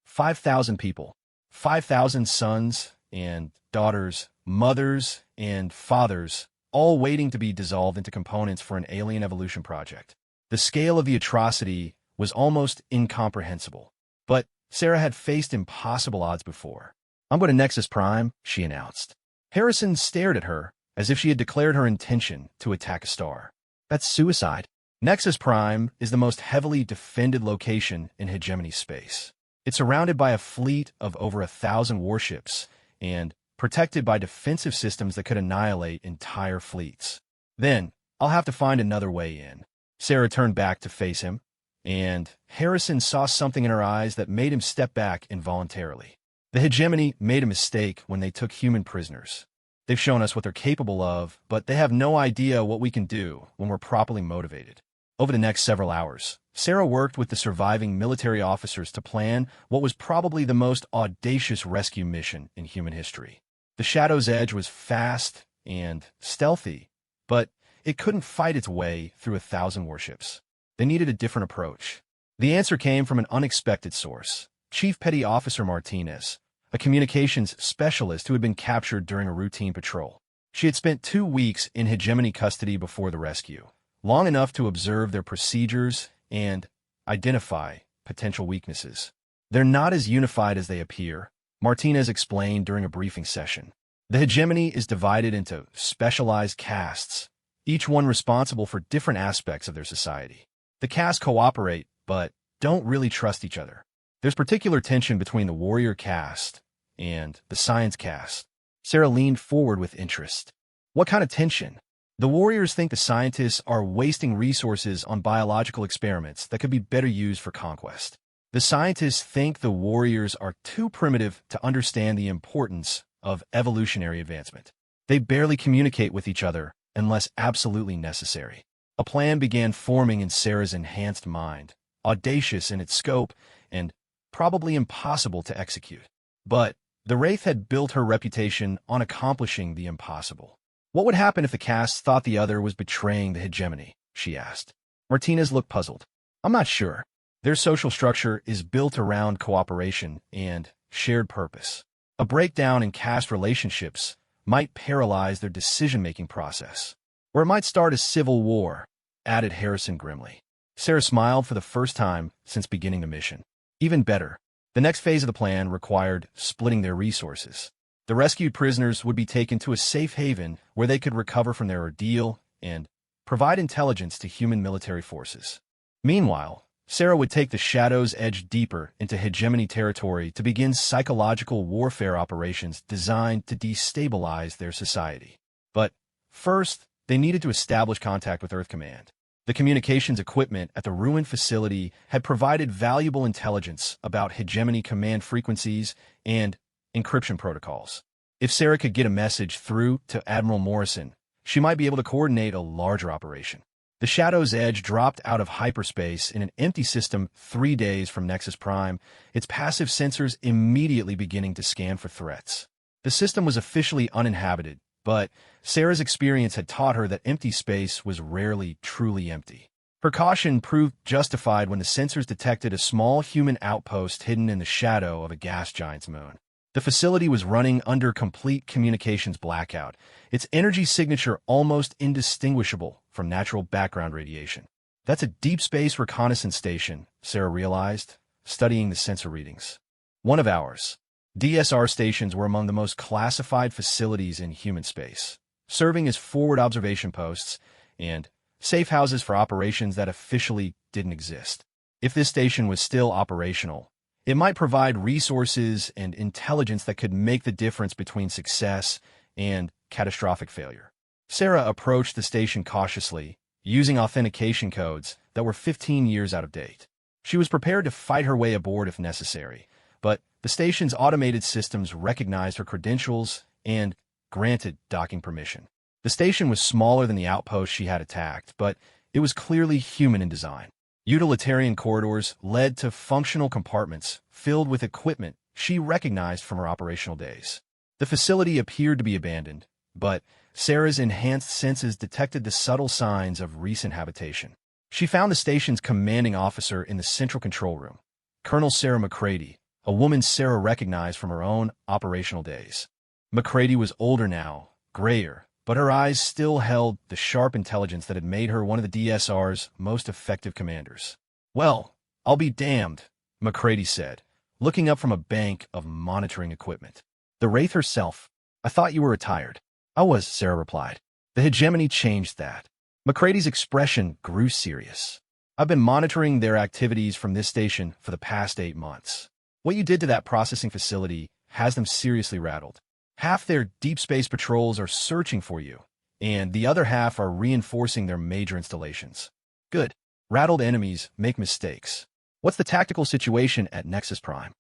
A: 5,000 people. 5,000 sons and daughters, mothers and fathers, all waiting to be dissolved into components for an alien evolution project. The scale of the atrocity was almost incomprehensible. But Sarah had faced impossible odds before. "I'm going to Nexus Prime," she announced. Harrison stared at her as if she had declared her intention to attack a star. "That's suicide." Nexus Prime is the most heavily defended location in hegemony space. It's surrounded by a fleet of over 1,000 warships and protected by defensive systems that could annihilate entire fleets. "Then, I'll have to find another way in." Sarah turned back to face him, and Harrison saw something in her eyes that made him step back involuntarily. The hegemony made a mistake when they took human prisoners. They've shown us what they're capable of, but they have no idea what we can do when we're properly motivated. Over the next several hours, Sarah worked with the surviving military officers to plan what was probably the most audacious rescue mission in human history. The Shadow's Edge was fast and stealthy, but it couldn't fight its way through 1,000 warships. They needed a different approach. The answer came from an unexpected source: Chief Petty Officer Martinez, a communications specialist who had been captured during a routine patrol. She had spent 2 weeks in hegemony custody before the rescue, long enough to observe their procedures and identify potential weaknesses. "They're not as unified as they appear," Martinez explained during a briefing session. "The hegemony is divided into specialized castes, each one responsible for different aspects of their society. The castes cooperate, but don't really trust each other. There's particular tension between the warrior caste and the science caste." Sarah leaned forward with interest. "What kind of tension?" "The warriors think the scientists are wasting resources on biological experiments that could be better used for conquest. The scientists think the warriors are too primitive to understand the importance of evolutionary advancement. They barely communicate with each other unless absolutely necessary." A plan began forming in Sarah's enhanced mind, audacious in its scope and probably impossible to execute. But the Wraith had built her reputation on accomplishing the impossible. "What would happen if the castes thought the other was betraying the hegemony?" she asked. Martinez looked puzzled. "I'm not sure. Their social structure is built around cooperation and shared purpose. A breakdown in caste relationships might paralyze their decision-making process. Or it might start a civil war," added Harrison grimly. Sarah smiled for the first time since beginning the mission. Even better, the next phase of the plan required splitting their resources. The rescued prisoners would be taken to a safe haven where they could recover from their ordeal and provide intelligence to human military forces. Meanwhile, Sarah would take the Shadow's Edge deeper into hegemony territory to begin psychological warfare operations designed to destabilize their society. But first, they needed to establish contact with Earth Command. The communications equipment at the ruined facility had provided valuable intelligence about hegemony command frequencies and encryption protocols. If Sarah could get a message through to Admiral Morrison, she might be able to coordinate a larger operation. The Shadow's Edge dropped out of hyperspace in an empty system 3 days from Nexus Prime, its passive sensors immediately beginning to scan for threats. The system was officially uninhabited, but Sarah's experience had taught her that empty space was rarely truly empty. Her caution proved justified when the sensors detected a small human outpost hidden in the shadow of a gas giant's moon. The facility was running under complete communications blackout, its energy signature almost indistinguishable from natural background radiation. That's a deep space reconnaissance station, Sarah realized, studying the sensor readings. One of ours. DSR stations were among the most classified facilities in human space, serving as forward observation posts and safe houses for operations that officially didn't exist. If this station was still operational, it might provide resources and intelligence that could make the difference between success and catastrophic failure. Sarah approached the station cautiously, using authentication codes that were 15 years out of date. She was prepared to fight her way aboard if necessary, but the station's automated systems recognized her credentials and granted docking permission. The station was smaller than the outpost she had attacked, but it was clearly human in design. Utilitarian corridors led to functional compartments filled with equipment she recognized from her operational days. The facility appeared to be abandoned, but Sarah's enhanced senses detected the subtle signs of recent habitation. She found the station's commanding officer in the central control room, Colonel Sarah McCready, a woman Sarah recognized from her own operational days. McCready was older now, grayer, but her eyes still held the sharp intelligence that had made her one of the DSR's most effective commanders. "Well, I'll be damned," McCready said, looking up from a bank of monitoring equipment. "The Wraith herself. I thought you were retired." "I was," Sarah replied. "The hegemony changed that." McCready's expression grew serious. "I've been monitoring their activities from this station for the past 8 months. What you did to that processing facility has them seriously rattled. Half their deep space patrols are searching for you, and the other half are reinforcing their major installations." "Good. Rattled enemies make mistakes. What's the tactical situation at Nexus Prime?"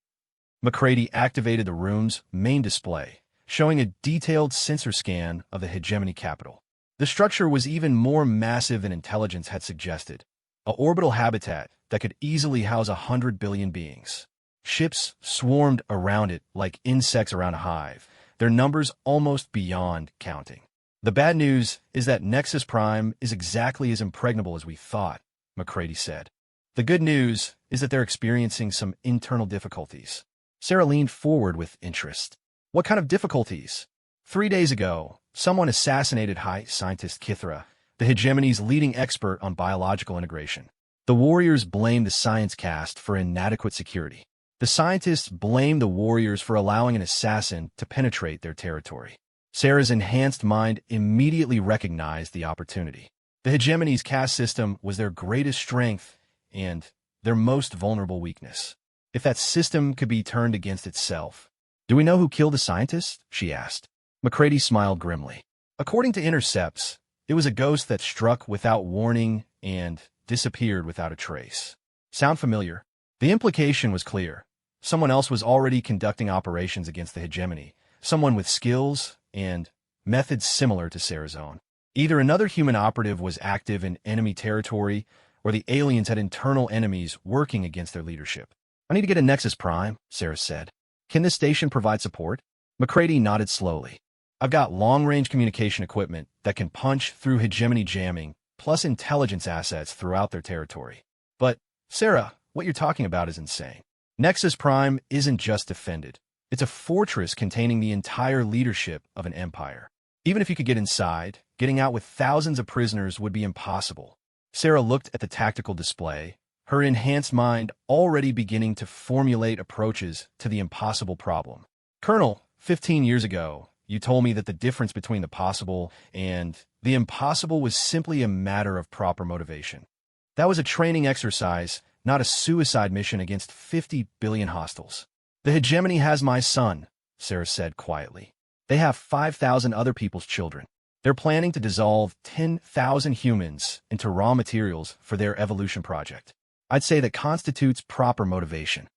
A: McCready activated the room's main display, showing a detailed sensor scan of the hegemony capital. The structure was even more massive than intelligence had suggested, an orbital habitat that could easily house 100 billion beings. Ships swarmed around it like insects around a hive, their numbers almost beyond counting. "The bad news is that Nexus Prime is exactly as impregnable as we thought," McCready said. "The good news is that they're experiencing some internal difficulties." Sarah leaned forward with interest. "What kind of difficulties?" 3 days ago, someone assassinated High Scientist Kithra, the hegemony's leading expert on biological integration. The warriors blamed the science cast for inadequate security. The scientists blamed the warriors for allowing an assassin to penetrate their territory. Sarah's enhanced mind immediately recognized the opportunity. The hegemony's caste system was their greatest strength and their most vulnerable weakness. If that system could be turned against itself. "Do we know who killed the scientists?" she asked. McCready smiled grimly. "According to intercepts, it was a ghost that struck without warning and disappeared without a trace." "Sound familiar?" The implication was clear. Someone else was already conducting operations against the hegemony, someone with skills and methods similar to Sarah's own. Either another human operative was active in enemy territory, or the aliens had internal enemies working against their leadership. "I need to get a Nexus Prime," Sarah said. "Can this station provide support?" McCready nodded slowly. "I've got long-range communication equipment that can punch through hegemony jamming, plus intelligence assets throughout their territory." "But, Sarah, what you're talking about is insane. Nexus Prime isn't just defended. It's a fortress containing the entire leadership of an empire. Even if you could get inside, getting out with thousands of prisoners would be impossible." Sarah looked at the tactical display, her enhanced mind already beginning to formulate approaches to the impossible problem. "Colonel, 15 years ago, you told me that the difference between the possible and the impossible was simply a matter of proper motivation. That was a training exercise, not a suicide mission against 50 billion hostiles." "The hegemony has my son," Sarah said quietly. "They have 5,000 other people's children. They're planning to dissolve 10,000 humans into raw materials for their evolution project. I'd say that constitutes proper motivation."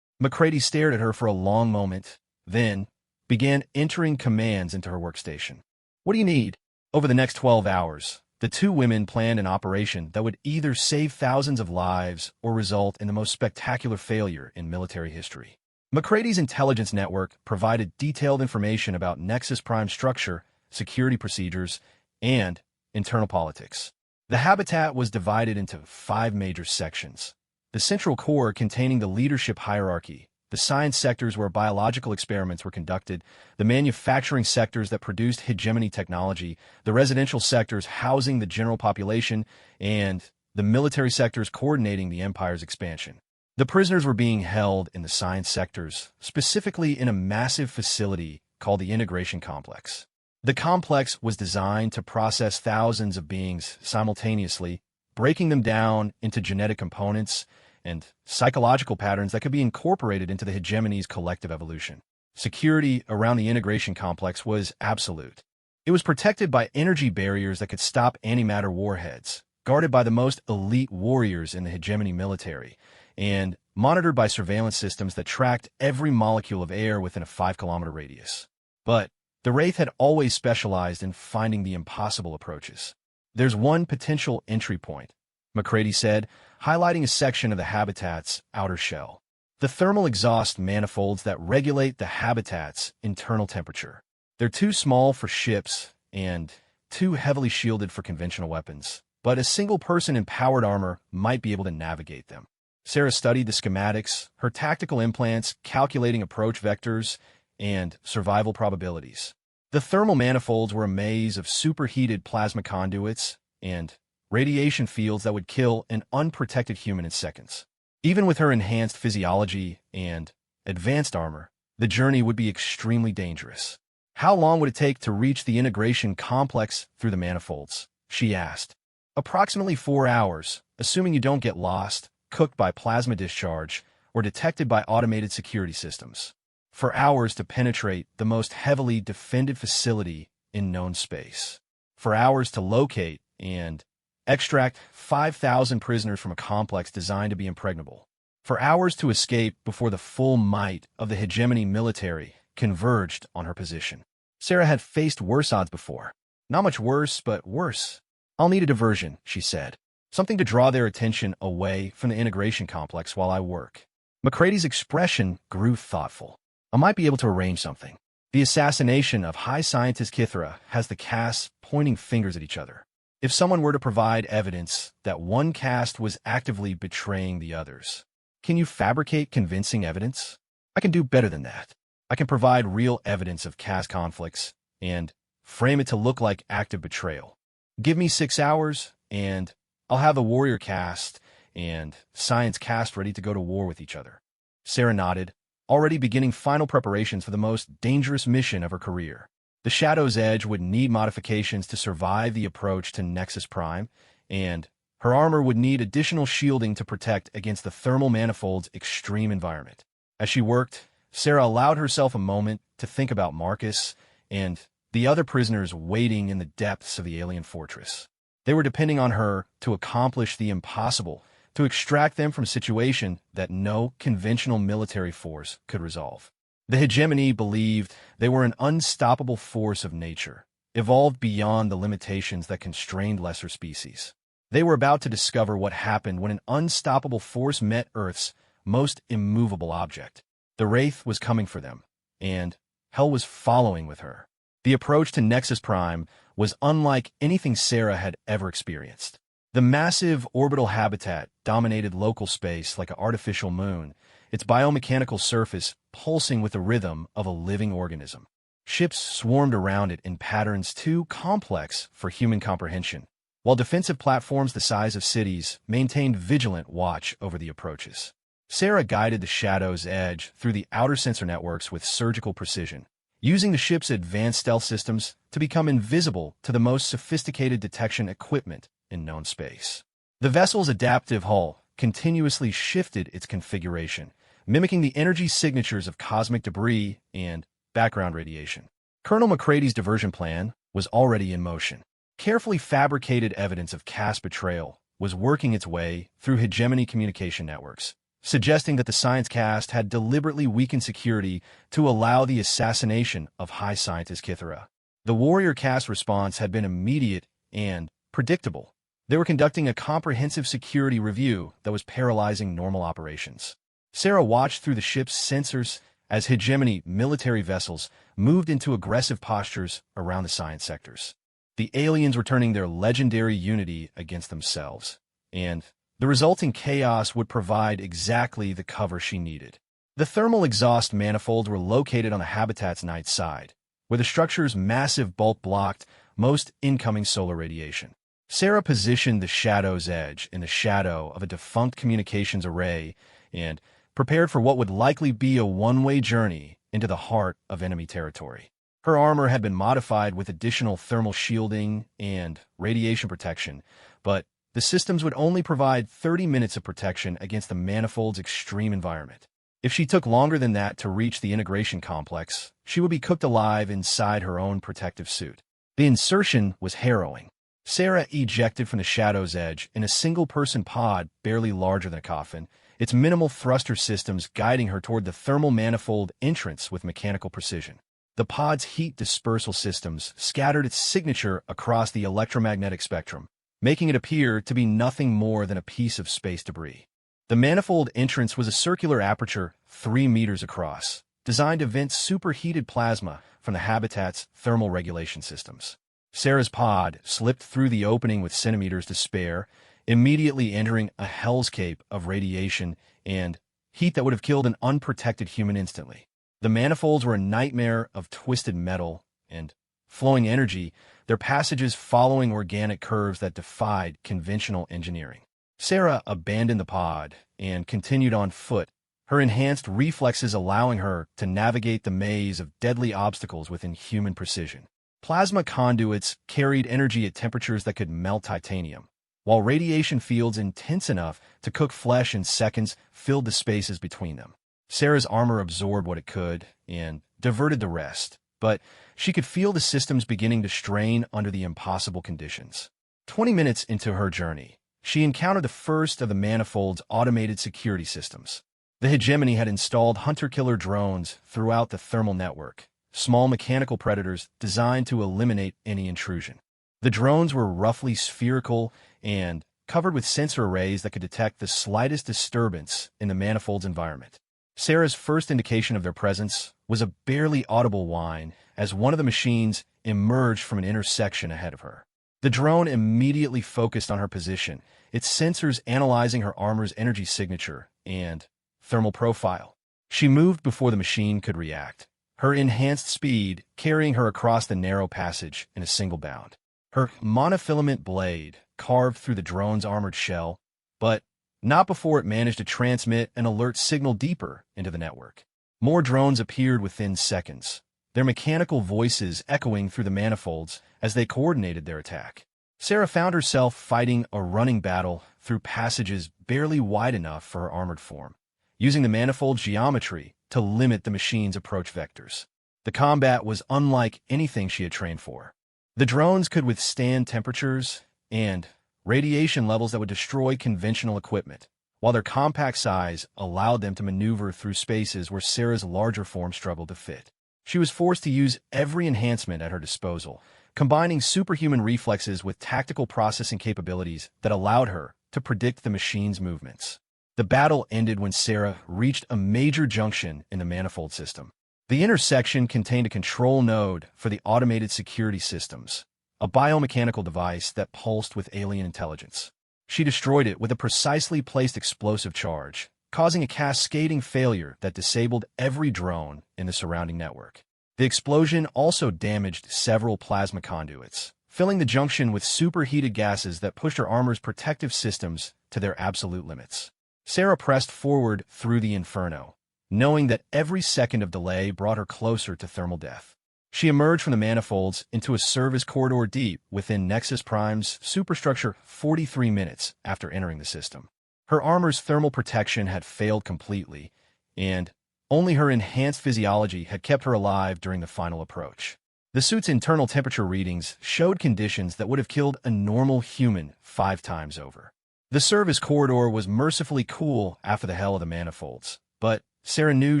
A: McCready stared at her for a long moment, then began entering commands into her workstation. "What do you need?" Over the next 12 hours, the two women planned an operation that would either save thousands of lives or result in the most spectacular failure in military history. McCready's intelligence network provided detailed information about Nexus Prime structure, security procedures, and internal politics. The habitat was divided into 5 major sections. The central core containing the leadership hierarchy, the science sectors where biological experiments were conducted, the manufacturing sectors that produced hegemony technology, the residential sectors housing the general population, and the military sectors coordinating the empire's expansion. The prisoners were being held in the science sectors, specifically in a massive facility called the Integration Complex. The complex was designed to process thousands of beings simultaneously, breaking them down into genetic components and psychological patterns that could be incorporated into the hegemony's collective evolution. Security around the Integration Complex was absolute. It was protected by energy barriers that could stop antimatter warheads, guarded by the most elite warriors in the hegemony military, and monitored by surveillance systems that tracked every molecule of air within a 5-kilometer radius. But the Wraith had always specialized in finding the impossible approaches. "There's one potential entry point," McCready said, highlighting a section of the habitat's outer shell. "The thermal exhaust manifolds that regulate the habitat's internal temperature. They're too small for ships and too heavily shielded for conventional weapons, but a single person in powered armor might be able to navigate them." Sarah studied the schematics, her tactical implants, calculating approach vectors, and survival probabilities. The thermal manifolds were a maze of superheated plasma conduits and radiation fields that would kill an unprotected human in seconds. Even with her enhanced physiology and advanced armor, the journey would be extremely dangerous. "How long would it take to reach the Integration Complex through the manifolds?" she asked. "Approximately 4 hours, assuming you don't get lost, cooked by plasma discharge, or detected by automated security systems. 4 hours to penetrate the most heavily defended facility in known space. 4 hours to locate and extract 5,000 prisoners from a complex designed to be impregnable. 4 hours to escape before the full might of the hegemony military converged on her position." Sarah had faced worse odds before. Not much worse, but worse. "I'll need a diversion," she said. "Something to draw their attention away from the Integration Complex while I work." McCready's expression grew thoughtful. "I might be able to arrange something. The assassination of High Scientist Kithra has the casts pointing fingers at each other. If someone were to provide evidence that one caste was actively betraying the others, can you fabricate convincing evidence? I can do better than that. I can provide real evidence of caste conflicts and frame it to look like active betrayal. Give me 6 hours, and I'll have the warrior caste and science caste ready to go to war with each other." Sarah nodded, already beginning final preparations for the most dangerous mission of her career. The Shadow's Edge would need modifications to survive the approach to Nexus Prime, and her armor would need additional shielding to protect against the thermal manifold's extreme environment. As she worked, Sarah allowed herself a moment to think about Marcus and the other prisoners waiting in the depths of the alien fortress. They were depending on her to accomplish the impossible, to extract them from a situation that no conventional military force could resolve. The hegemony believed they were an unstoppable force of nature, evolved beyond the limitations that constrained lesser species. They were about to discover what happened when an unstoppable force met Earth's most immovable object. The Wraith was coming for them, and hell was following with her. The approach to Nexus Prime was unlike anything Sarah had ever experienced. The massive orbital habitat dominated local space like an artificial moon, its biomechanical surface pulsing with the rhythm of a living organism. Ships swarmed around it in patterns too complex for human comprehension, while defensive platforms the size of cities maintained vigilant watch over the approaches. Sarah guided the Shadow's Edge through the outer sensor networks with surgical precision, using the ship's advanced stealth systems to become invisible to the most sophisticated detection equipment in known space. The vessel's adaptive hull continuously shifted its configuration, mimicking the energy signatures of cosmic debris and background radiation. Colonel McCready's diversion plan was already in motion. Carefully fabricated evidence of caste betrayal was working its way through hegemony communication networks, suggesting that the science caste had deliberately weakened security to allow the assassination of High Scientist Kithra. The warrior caste response had been immediate and predictable. They were conducting a comprehensive security review that was paralyzing normal operations. Sarah watched through the ship's sensors as hegemony military vessels moved into aggressive postures around the science sectors. The aliens were turning their legendary unity against themselves, and the resulting chaos would provide exactly the cover she needed. The thermal exhaust manifolds were located on the habitat's night side, where the structure's massive bulk blocked most incoming solar radiation. Sarah positioned the Shadow's edge in the shadow of a defunct communications array and prepared for what would likely be a one-way journey into the heart of enemy territory. Her armor had been modified with additional thermal shielding and radiation protection, but the systems would only provide 30 minutes of protection against the manifold's extreme environment. If she took longer than that to reach the integration complex, she would be cooked alive inside her own protective suit. The insertion was harrowing. Sarah ejected from the Shadow's edge in a single-person pod barely larger than a coffin, its minimal thruster systems guiding her toward the thermal manifold entrance with mechanical precision. The pod's heat dispersal systems scattered its signature across the electromagnetic spectrum, making it appear to be nothing more than a piece of space debris. The manifold entrance was a circular aperture 3 meters across, designed to vent superheated plasma from the habitat's thermal regulation systems. Sarah's pod slipped through the opening with centimeters to spare, immediately entering a hellscape of radiation and heat that would have killed an unprotected human instantly. The manifolds were a nightmare of twisted metal and flowing energy, their passages following organic curves that defied conventional engineering. Sarah abandoned the pod and continued on foot, her enhanced reflexes allowing her to navigate the maze of deadly obstacles within human precision. Plasma conduits carried energy at temperatures that could melt titanium, while radiation fields intense enough to cook flesh in seconds filled the spaces between them. Sarah's armor absorbed what it could and diverted the rest, but she could feel the systems beginning to strain under the impossible conditions. 20 minutes into her journey, she encountered the first of the manifold's automated security systems. The hegemony had installed hunter-killer drones throughout the thermal network, small mechanical predators designed to eliminate any intrusion. The drones were roughly spherical and covered with sensor arrays that could detect the slightest disturbance in the manifold's environment. Sarah's first indication of their presence was a barely audible whine as one of the machines emerged from an intersection ahead of her. The drone immediately focused on her position, its sensors analyzing her armor's energy signature and thermal profile. She moved before the machine could react, her enhanced speed carrying her across the narrow passage in a single bound. Her monofilament blade carved through the drone's armored shell, but not before it managed to transmit an alert signal deeper into the network. More drones appeared within seconds, their mechanical voices echoing through the manifolds as they coordinated their attack. Sarah found herself fighting a running battle through passages barely wide enough for her armored form, using the manifold's geometry to limit the machine's approach vectors. The combat was unlike anything she had trained for. The drones could withstand temperatures and radiation levels that would destroy conventional equipment, while their compact size allowed them to maneuver through spaces where Sarah's larger form struggled to fit. She was forced to use every enhancement at her disposal, combining superhuman reflexes with tactical processing capabilities that allowed her to predict the machine's movements. The battle ended when Sarah reached a major junction in the manifold system. The intersection contained a control node for the automated security systems, a biomechanical device that pulsed with alien intelligence. She destroyed it with a precisely placed explosive charge, causing a cascading failure that disabled every drone in the surrounding network. The explosion also damaged several plasma conduits, filling the junction with superheated gases that pushed her armor's protective systems to their absolute limits. Sarah pressed forward through the inferno, knowing that every second of delay brought her closer to thermal death. She emerged from the manifolds into a service corridor deep within Nexus Prime's superstructure 43 minutes after entering the system. Her armor's thermal protection had failed completely, and only her enhanced physiology had kept her alive during the final approach. The suit's internal temperature readings showed conditions that would have killed a normal human 5 times over. The service corridor was mercifully cool after the hell of the manifolds, but Sarah knew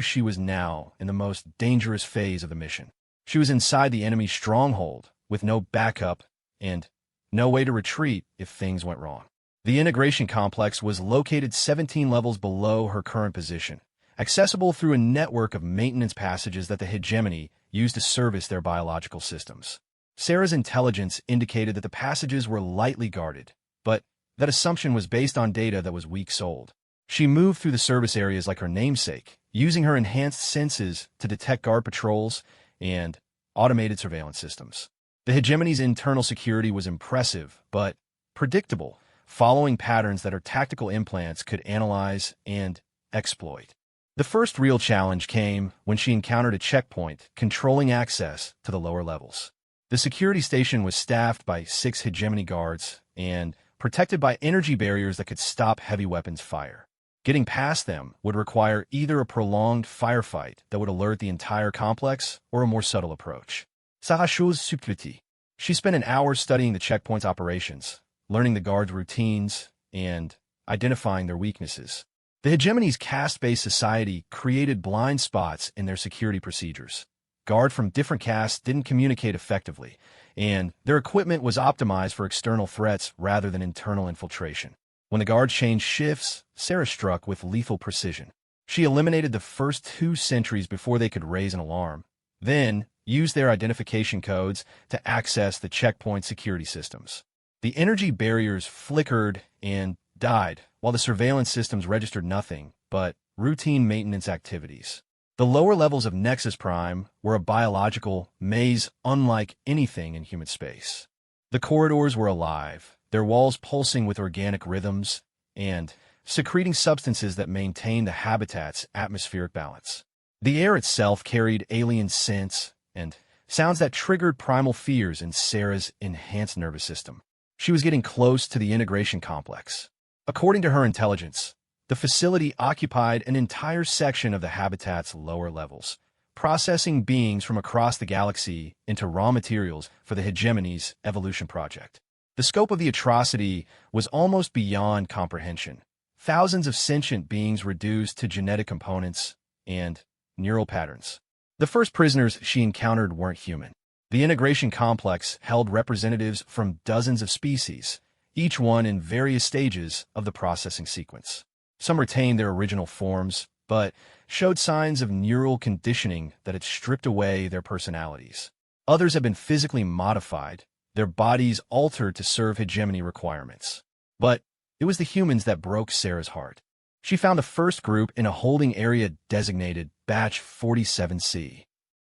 A: she was now in the most dangerous phase of the mission. She was inside the enemy's stronghold, with no backup and no way to retreat if things went wrong. The integration complex was located 17 levels below her current position, accessible through a network of maintenance passages that the hegemony used to service their biological systems. Sarah's intelligence indicated that the passages were lightly guarded, but that assumption was based on data that was weeks old. She moved through the service areas like her namesake, using her enhanced senses to detect guard patrols and automated surveillance systems. The hegemony's internal security was impressive, but predictable, following patterns that her tactical implants could analyze and exploit. The first real challenge came when she encountered a checkpoint controlling access to the lower levels. The security station was staffed by 6 hegemony guards and protected by energy barriers that could stop heavy weapons fire. Getting past them would require either a prolonged firefight that would alert the entire complex or a more subtle approach. Ça chose subtilité. She spent an hour studying the checkpoint's operations, learning the guards' routines, and identifying their weaknesses. The hegemony's caste-based society created blind spots in their security procedures. Guards from different castes didn't communicate effectively, and their equipment was optimized for external threats rather than internal infiltration. When the guards changed shifts, Sarah struck with lethal precision. She eliminated the first 2 sentries before they could raise an alarm, then used their identification codes to access the checkpoint security systems. The energy barriers flickered and died, while the surveillance systems registered nothing but routine maintenance activities. The lower levels of Nexus Prime were a biological maze unlike anything in human space. The corridors were alive, their walls pulsing with organic rhythms and secreting substances that maintained the habitat's atmospheric balance. The air itself carried alien scents and sounds that triggered primal fears in Sarah's enhanced nervous system. She was getting close to the integration complex. According to her intelligence, the facility occupied an entire section of the habitat's lower levels, processing beings from across the galaxy into raw materials for the hegemony's evolution project. The scope of the atrocity was almost beyond comprehension. Thousands of sentient beings reduced to genetic components and neural patterns. The first prisoners she encountered weren't human. The integration complex held representatives from dozens of species, each one in various stages of the processing sequence. Some retained their original forms, but showed signs of neural conditioning that had stripped away their personalities. Others had been physically modified, their bodies altered to serve hegemony requirements. But it was the humans that broke Sarah's heart. She found the first group in a holding area designated Batch 47C.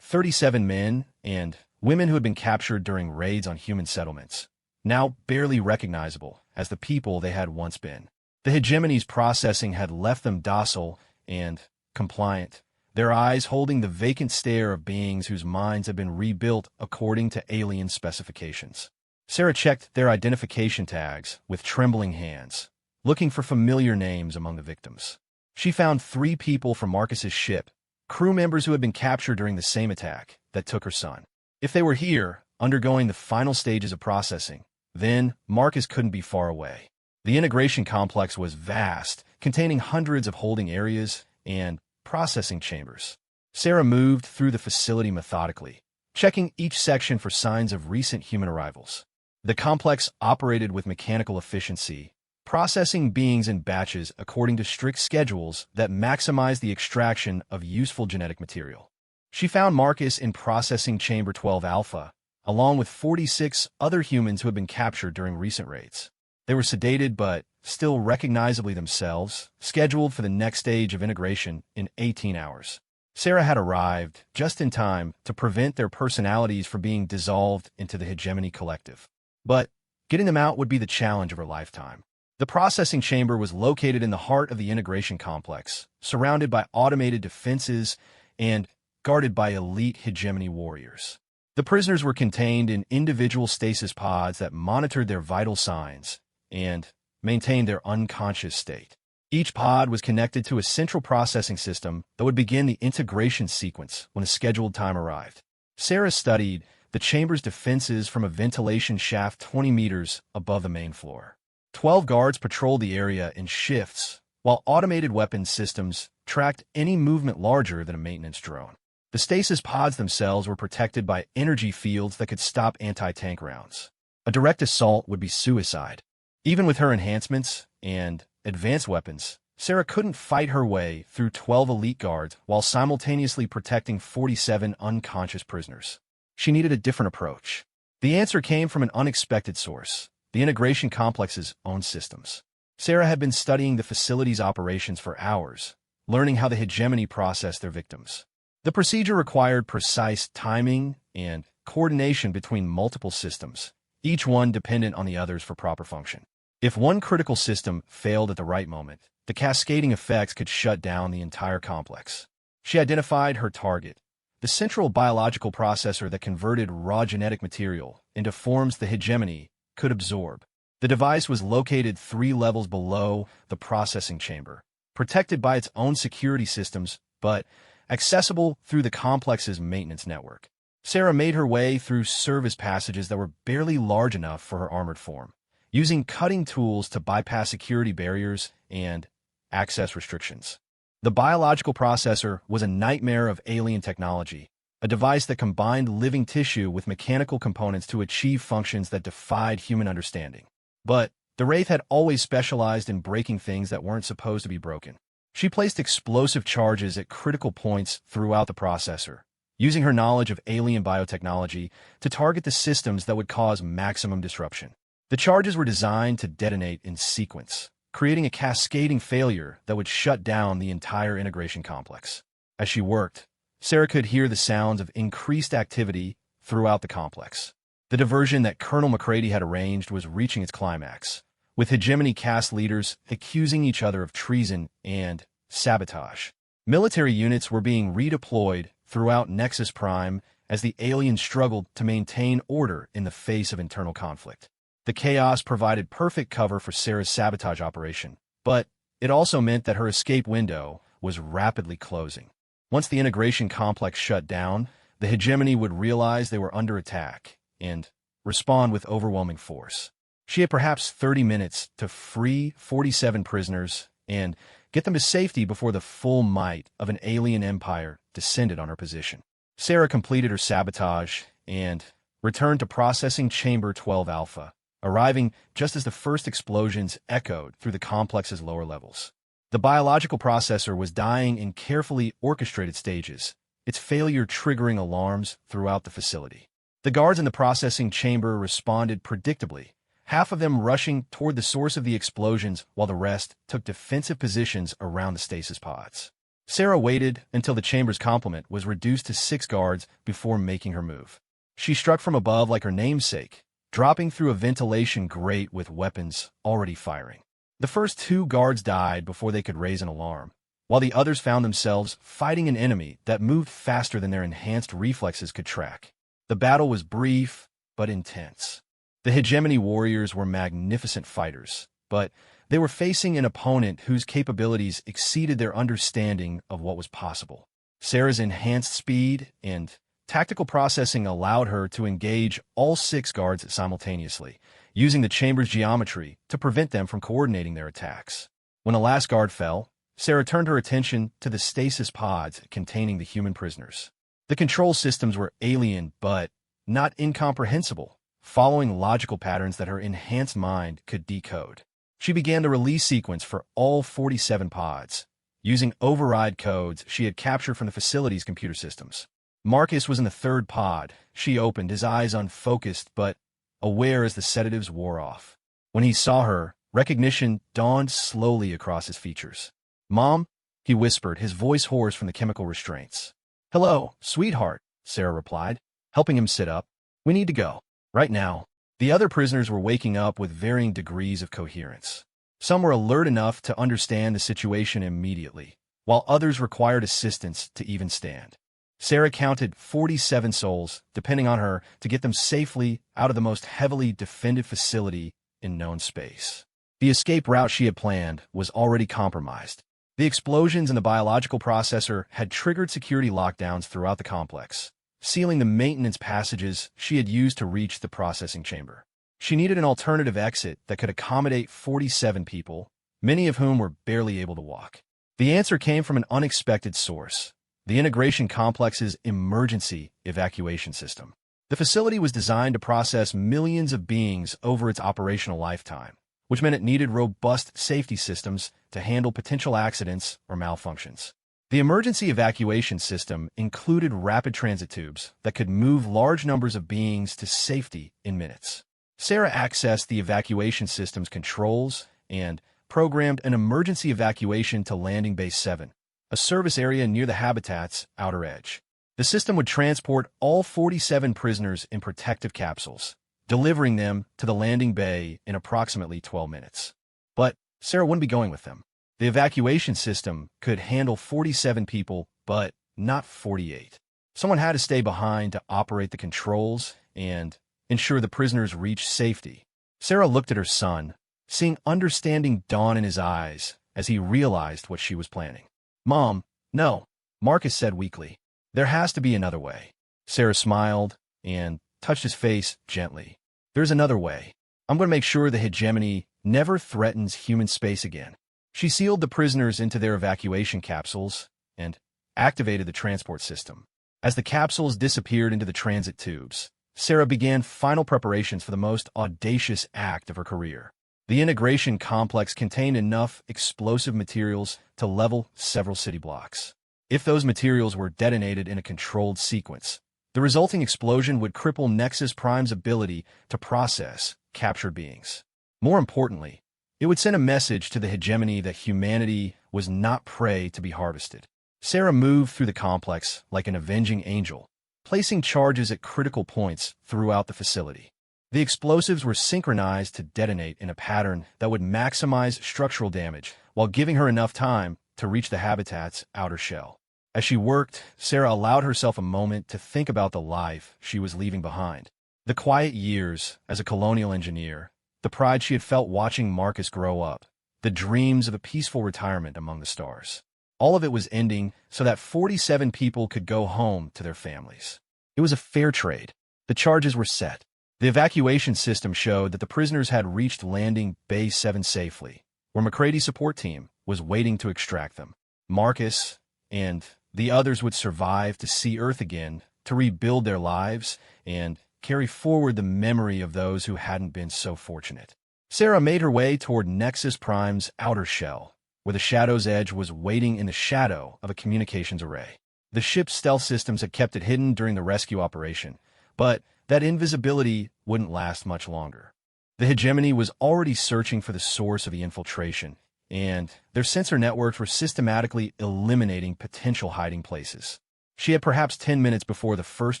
A: 37 men and women who had been captured during raids on human settlements, now barely recognizable as the people they had once been. The hegemony's processing had left them docile and compliant, their eyes holding the vacant stare of beings whose minds had been rebuilt according to alien specifications. Sarah checked their identification tags with trembling hands, looking for familiar names among the victims. She found 3 people from Marcus's ship, crew members who had been captured during the same attack that took her son. If they were here, undergoing the final stages of processing, then Marcus couldn't be far away. The integration complex was vast, containing hundreds of holding areas and processing chambers. Sarah moved through the facility methodically, checking each section for signs of recent human arrivals. The complex operated with mechanical efficiency, processing beings in batches according to strict schedules that maximized the extraction of useful genetic material. She found Marcus in Processing Chamber 12 Alpha, along with 46 other humans who had been captured during recent raids. They were sedated but still recognizably themselves, scheduled for the next stage of integration in 18 hours. Sarah had arrived just in time to prevent their personalities from being dissolved into the hegemony collective. But getting them out would be the challenge of her lifetime. The processing chamber was located in the heart of the integration complex, surrounded by automated defenses and guarded by elite hegemony warriors. The prisoners were contained in individual stasis pods that monitored their vital signs and maintained their unconscious state. Each pod was connected to a central processing system that would begin the integration sequence when a scheduled time arrived. Sarah studied the chamber's defenses from a ventilation shaft 20 meters above the main floor. 12 guards patrolled the area in shifts, while automated weapons systems tracked any movement larger than a maintenance drone. The stasis pods themselves were protected by energy fields that could stop anti-tank rounds. A direct assault would be suicide. Even with her enhancements and advanced weapons, Sarah couldn't fight her way through 12 elite guards while simultaneously protecting 47 unconscious prisoners. She needed a different approach. The answer came from an unexpected source: the integration complex's own systems. Sarah had been studying the facility's operations for hours, learning how the hegemony processed their victims. The procedure required precise timing and coordination between multiple systems, each one dependent on the others for proper function. If one critical system failed at the right moment, the cascading effects could shut down the entire complex. She identified her target, the central biological processor that converted raw genetic material into forms the hegemony could absorb. The device was located 3 levels below the processing chamber, protected by its own security systems, but accessible through the complex's maintenance network. Sarah made her way through service passages that were barely large enough for her armored form, using cutting tools to bypass security barriers and access restrictions. The biological processor was a nightmare of alien technology, a device that combined living tissue with mechanical components to achieve functions that defied human understanding. But the Wraith had always specialized in breaking things that weren't supposed to be broken. She placed explosive charges at critical points throughout the processor, using her knowledge of alien biotechnology to target the systems that would cause maximum disruption. The charges were designed to detonate in sequence, creating a cascading failure that would shut down the entire integration complex. As she worked, Sarah could hear the sounds of increased activity throughout the complex. The diversion that Colonel McCready had arranged was reaching its climax, with hegemony caste leaders accusing each other of treason and sabotage. Military units were being redeployed throughout Nexus Prime as the aliens struggled to maintain order in the face of internal conflict. The chaos provided perfect cover for Sarah's sabotage operation, but it also meant that her escape window was rapidly closing. Once the integration complex shut down, the hegemony would realize they were under attack and respond with overwhelming force. She had perhaps 30 minutes to free 47 prisoners and get them to safety before the full might of an alien empire descended on her position. Sarah completed her sabotage and returned to Processing Chamber 12 Alpha, arriving just as the first explosions echoed through the complex's lower levels. The biological processor was dying in carefully orchestrated stages, its failure triggering alarms throughout the facility. The guards in the processing chamber responded predictably, half of them rushing toward the source of the explosions while the rest took defensive positions around the stasis pods. Sarah waited until the chamber's complement was reduced to 6 guards before making her move. She struck from above like her namesake, dropping through a ventilation grate with weapons already firing. The first 2 guards died before they could raise an alarm, while the others found themselves fighting an enemy that moved faster than their enhanced reflexes could track. The battle was brief but intense. The hegemony warriors were magnificent fighters, but they were facing an opponent whose capabilities exceeded their understanding of what was possible. Sarah's enhanced speed and tactical processing allowed her to engage all 6 guards simultaneously, using the chamber's geometry to prevent them from coordinating their attacks. When the last guard fell, Sarah turned her attention to the stasis pods containing the human prisoners. The control systems were alien but not incomprehensible, following logical patterns that her enhanced mind could decode. She began the release sequence for all 47 pods, using override codes she had captured from the facility's computer systems. Marcus was in the 3rd pod. She opened, his eyes unfocused but aware as the sedatives wore off. When he saw her, recognition dawned slowly across his features. "Mom?" he whispered, his voice hoarse from the chemical restraints. "Hello, sweetheart," Sarah replied, helping him sit up. "We need to go. Right now." The other prisoners were waking up with varying degrees of coherence. Some were alert enough to understand the situation immediately, while others required assistance to even stand. Sarah counted 47 souls, depending on her, to get them safely out of the most heavily defended facility in known space. The escape route she had planned was already compromised. The explosions in the biological processor had triggered security lockdowns throughout the complex, sealing the maintenance passages she had used to reach the processing chamber. She needed an alternative exit that could accommodate 47 people, many of whom were barely able to walk. The answer came from an unexpected source: the integration complex's emergency evacuation system. The facility was designed to process millions of beings over its operational lifetime, which meant it needed robust safety systems to handle potential accidents or malfunctions. The emergency evacuation system included rapid transit tubes that could move large numbers of beings to safety in minutes. Sarah accessed the evacuation system's controls and programmed an emergency evacuation to Landing Base 7, a service area near the habitat's outer edge. The system would transport all 47 prisoners in protective capsules, delivering them to the landing bay in approximately 12 minutes. But Sarah wouldn't be going with them. The evacuation system could handle 47 people, but not 48. Someone had to stay behind to operate the controls and ensure the prisoners reached safety. Sarah looked at her son, seeing understanding dawn in his eyes as he realized what she was planning. "Mom, no," Marcus said weakly. "There has to be another way." Sarah smiled and touched his face gently. "There's another way. I'm going to make sure the hegemony never threatens human space again." She sealed the prisoners into their evacuation capsules and activated the transport system. As the capsules disappeared into the transit tubes, Sarah began final preparations for the most audacious act of her career. The integration complex contained enough explosive materials to level several city blocks. If those materials were detonated in a controlled sequence, the resulting explosion would cripple Nexus Prime's ability to process captured beings. More importantly, it would send a message to the hegemony that humanity was not prey to be harvested. Sarah moved through the complex like an avenging angel, placing charges at critical points throughout the facility. The explosives were synchronized to detonate in a pattern that would maximize structural damage while giving her enough time to reach the habitat's outer shell. As she worked, Sarah allowed herself a moment to think about the life she was leaving behind. The quiet years as a colonial engineer, the pride she had felt watching Marcus grow up, the dreams of a peaceful retirement among the stars. All of it was ending so that 47 people could go home to their families. It was a fair trade. The charges were set. The evacuation system showed that the prisoners had reached landing Bay 7 safely, where McCrady's support team was waiting to extract them. Marcus and the others would survive to see Earth again, to rebuild their lives, and carry forward the memory of those who hadn't been so fortunate. Sarah made her way toward Nexus Prime's outer shell, where the Shadow's edge was waiting in the shadow of a communications array. The ship's stealth systems had kept it hidden during the rescue operation, but that invisibility wouldn't last much longer. The hegemony was already searching for the source of the infiltration, and their sensor networks were systematically eliminating potential hiding places. She had perhaps 10 minutes before the first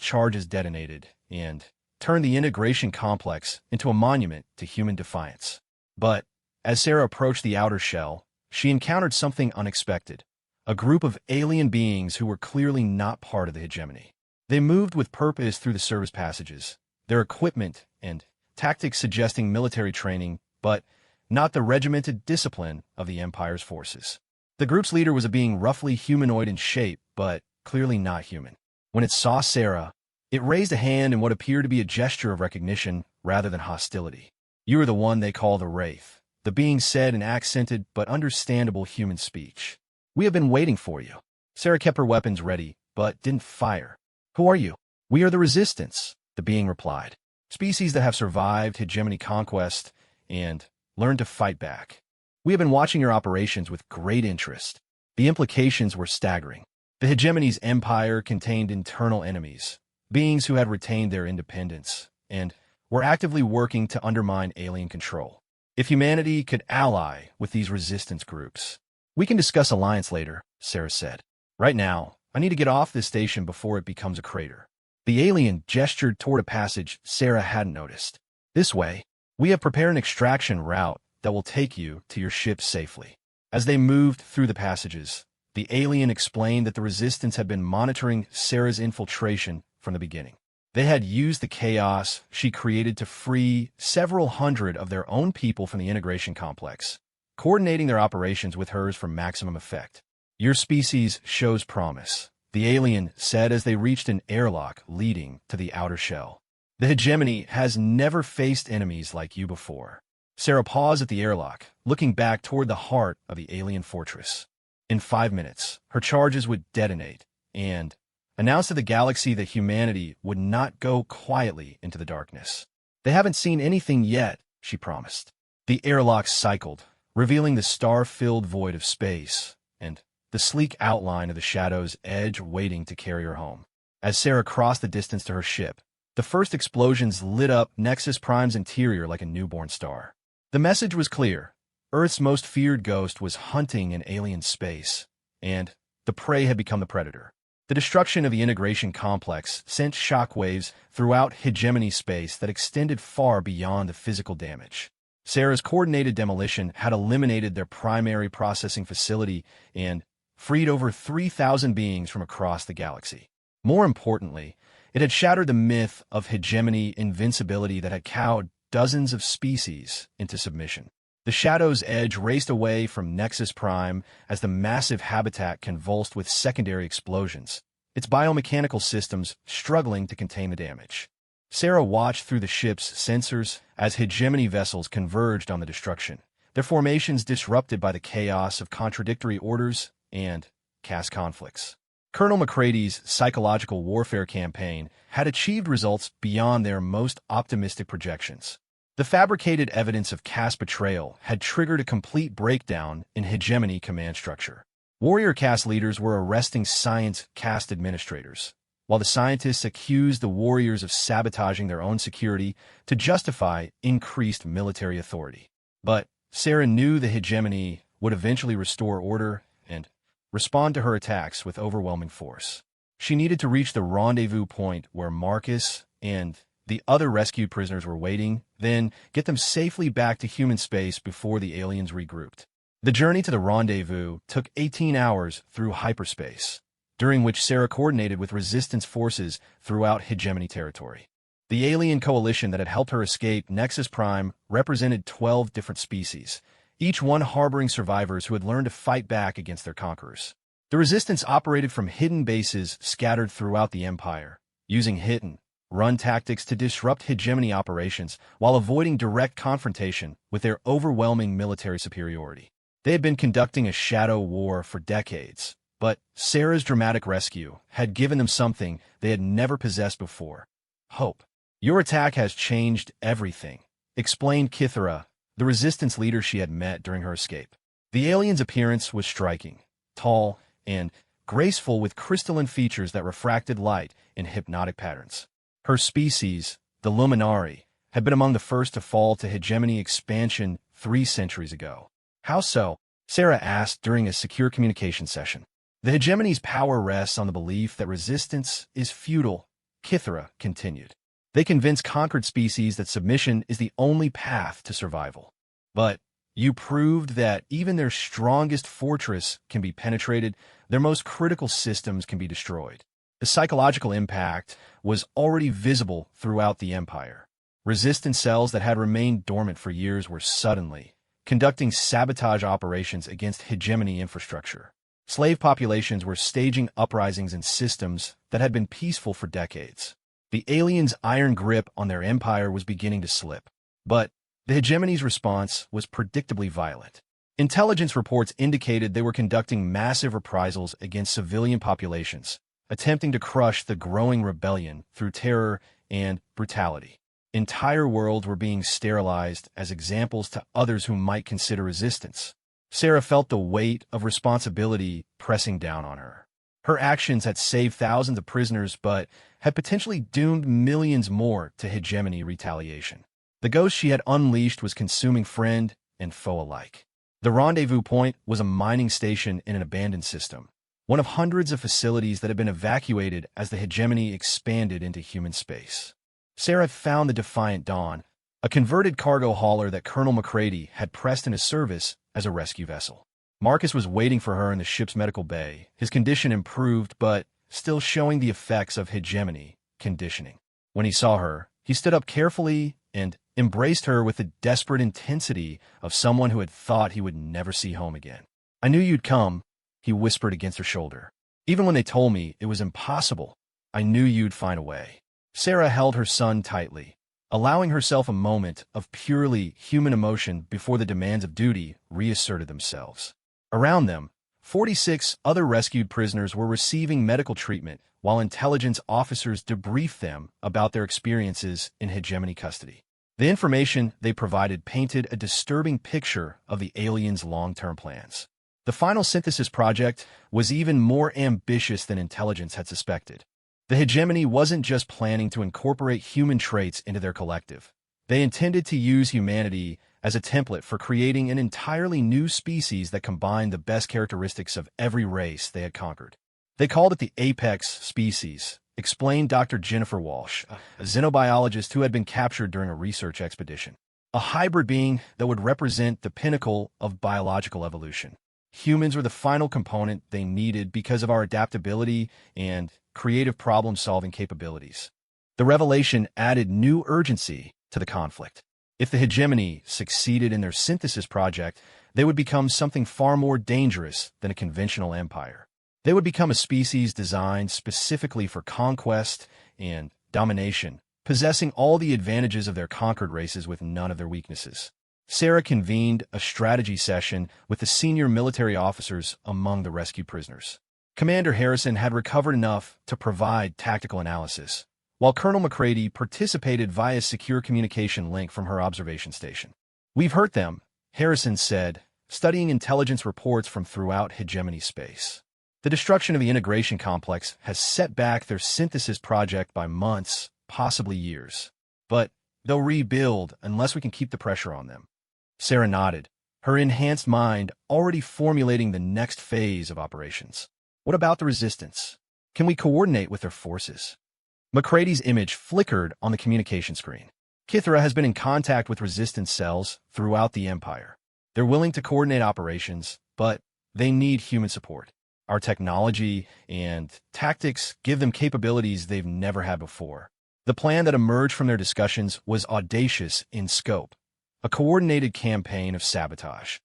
A: charges detonated and turned the integration complex into a monument to human defiance. But as Sarah approached the outer shell, she encountered something unexpected, a group of alien beings who were clearly not part of the hegemony. They moved with purpose through the service passages, their equipment and tactics suggesting military training, but not the regimented discipline of the Empire's forces. The group's leader was a being roughly humanoid in shape, but clearly not human. When it saw Sarah, it raised a hand in what appeared to be a gesture of recognition rather than hostility. "You are the one they call the Wraith," the being said in accented but understandable human speech. "We have been waiting for you." Sarah kept her weapons ready, but didn't fire. "Who are you?" "We are the Resistance," the being replied. "Species that have survived hegemony conquest and learned to fight back. We have been watching your operations with great interest." The implications were staggering. The hegemony's empire contained internal enemies, beings who had retained their independence, and were actively working to undermine alien control. If humanity could ally with these resistance groups, "We can discuss alliance later," Sarah said. "Right now, I need to get off this station before it becomes a crater." The alien gestured toward a passage Sarah hadn't noticed. "This way. We have prepared an extraction route that will take you to your ship safely." As they moved through the passages, the alien explained that the Resistance had been monitoring Sarah's infiltration from the beginning. They had used the chaos she created to free several hundred of their own people from the integration complex, coordinating their operations with hers for maximum effect. "Your species shows promise," the alien said as they reached an airlock leading to the outer shell. "The hegemony has never faced enemies like you before." Sarah paused at the airlock, looking back toward the heart of the alien fortress. In 5 minutes, her charges would detonate and announced to the galaxy that humanity would not go quietly into the darkness. "They haven't seen anything yet," she promised. The airlock cycled, revealing the star-filled void of space and the sleek outline of the Shadow's edge waiting to carry her home. As Sarah crossed the distance to her ship, the first explosions lit up Nexus Prime's interior like a newborn star. The message was clear. Earth's most feared ghost was hunting in alien space, and the prey had become the predator. The destruction of the integration complex sent shockwaves throughout hegemony space that extended far beyond the physical damage. Sarah's coordinated demolition had eliminated their primary processing facility and freed over 3,000 beings from across the galaxy. More importantly, it had shattered the myth of hegemony invincibility that had cowed dozens of species into submission. The Shadow's edge raced away from Nexus Prime as the massive habitat convulsed with secondary explosions, its biomechanical systems struggling to contain the damage. Sarah watched through the ship's sensors as hegemony vessels converged on the destruction, their formations disrupted by the chaos of contradictory orders and caste conflicts. Colonel McCrady's psychological warfare campaign had achieved results beyond their most optimistic projections. The fabricated evidence of caste betrayal had triggered a complete breakdown in hegemony command structure. Warrior caste leaders were arresting science caste administrators, while the scientists accused the warriors of sabotaging their own security to justify increased military authority. But Sarah knew the hegemony would eventually restore order and respond to her attacks with overwhelming force. She needed to reach the rendezvous point where Marcus and the other rescued prisoners were waiting, then get them safely back to human space before the aliens regrouped. The journey to the rendezvous took 18 hours through hyperspace, during which Sarah coordinated with resistance forces throughout hegemony territory. The alien coalition that had helped her escape Nexus Prime represented 12 different species, each one harboring survivors who had learned to fight back against their conquerors. The resistance operated from hidden bases scattered throughout the Empire, using hit-and-run tactics to disrupt hegemony operations while avoiding direct confrontation with their overwhelming military superiority. They had been conducting a shadow war for decades, but Sarah's dramatic rescue had given them something they had never possessed before: hope. "Your attack has changed everything," explained Kithara, the resistance leader she had met during her escape. The alien's appearance was striking, tall, and graceful with crystalline features that refracted light in hypnotic patterns. Her species, the Luminari, had been among the first to fall to hegemony expansion 3 centuries ago. "How so?" Sarah asked during a secure communication session. "The hegemony's power rests on the belief that resistance is futile," Kithara continued. "They convince conquered species that submission is the only path to survival. But you proved that even their strongest fortress can be penetrated, their most critical systems can be destroyed." The psychological impact was already visible throughout the Empire. Resistance cells that had remained dormant for years were suddenly conducting sabotage operations against hegemony infrastructure. Slave populations were staging uprisings in systems that had been peaceful for decades. The aliens' iron grip on their empire was beginning to slip. But the hegemony's response was predictably violent. Intelligence reports indicated they were conducting massive reprisals against civilian populations, attempting to crush the growing rebellion through terror and brutality. Entire worlds were being sterilized as examples to others who might consider resistance. Sarah felt the weight of responsibility pressing down on her. Her actions had saved thousands of prisoners, but had potentially doomed millions more to hegemony retaliation. The ghost she had unleashed was consuming friend and foe alike. The rendezvous point was a mining station in an abandoned system, one of hundreds of facilities that had been evacuated as the hegemony expanded into human space. Sarah found the Defiant Dawn, a converted cargo hauler that Colonel McCrady had pressed into service as a rescue vessel. Marcus was waiting for her in the ship's medical bay, his condition improved but still showing the effects of hegemony conditioning. When he saw her, he stood up carefully and embraced her with the desperate intensity of someone who had thought he would never see home again. "I knew you'd come," he whispered against her shoulder. "Even when they told me it was impossible, I knew you'd find a way." Sarah held her son tightly, allowing herself a moment of purely human emotion before the demands of duty reasserted themselves. Around them, 46 other rescued prisoners were receiving medical treatment while intelligence officers debriefed them about their experiences in hegemony custody. The information they provided painted a disturbing picture of the aliens' long-term plans. The final synthesis project was even more ambitious than intelligence had suspected. The hegemony wasn't just planning to incorporate human traits into their collective. They intended to use humanity as a template for creating an entirely new species that combined the best characteristics of every race they had conquered. They called it the apex species, explained Dr. Jennifer Walsh, a xenobiologist who had been captured during a research expedition. A hybrid being that would represent the pinnacle of biological evolution. Humans were the final component they needed because of our adaptability and creative problem-solving capabilities. The revelation added new urgency to the conflict. If the hegemony succeeded in their synthesis project, they would become something far more dangerous than a conventional empire. They would become a species designed specifically for conquest and domination, possessing all the advantages of their conquered races with none of their weaknesses. Sarah convened a strategy session with the senior military officers among the rescued prisoners. Commander Harrison had recovered enough to provide tactical analysis, while Colonel McCready participated via secure communication link from her observation station. "We've hurt them," Harrison said, studying intelligence reports from throughout hegemony space. "The destruction of the integration complex has set back their synthesis project by months, possibly years. But they'll rebuild unless we can keep the pressure on them." Sarah nodded, her enhanced mind already formulating the next phase of operations. "What about the resistance? Can we coordinate with their forces?" McCready's image flickered on the communication screen. "Kithra has been in contact with resistance cells throughout the Empire. They're willing to coordinate operations, but they need human support. Our technology and tactics give them capabilities they've never had before." The plan that emerged from their discussions was audacious in scope, a coordinated campaign of sabotage.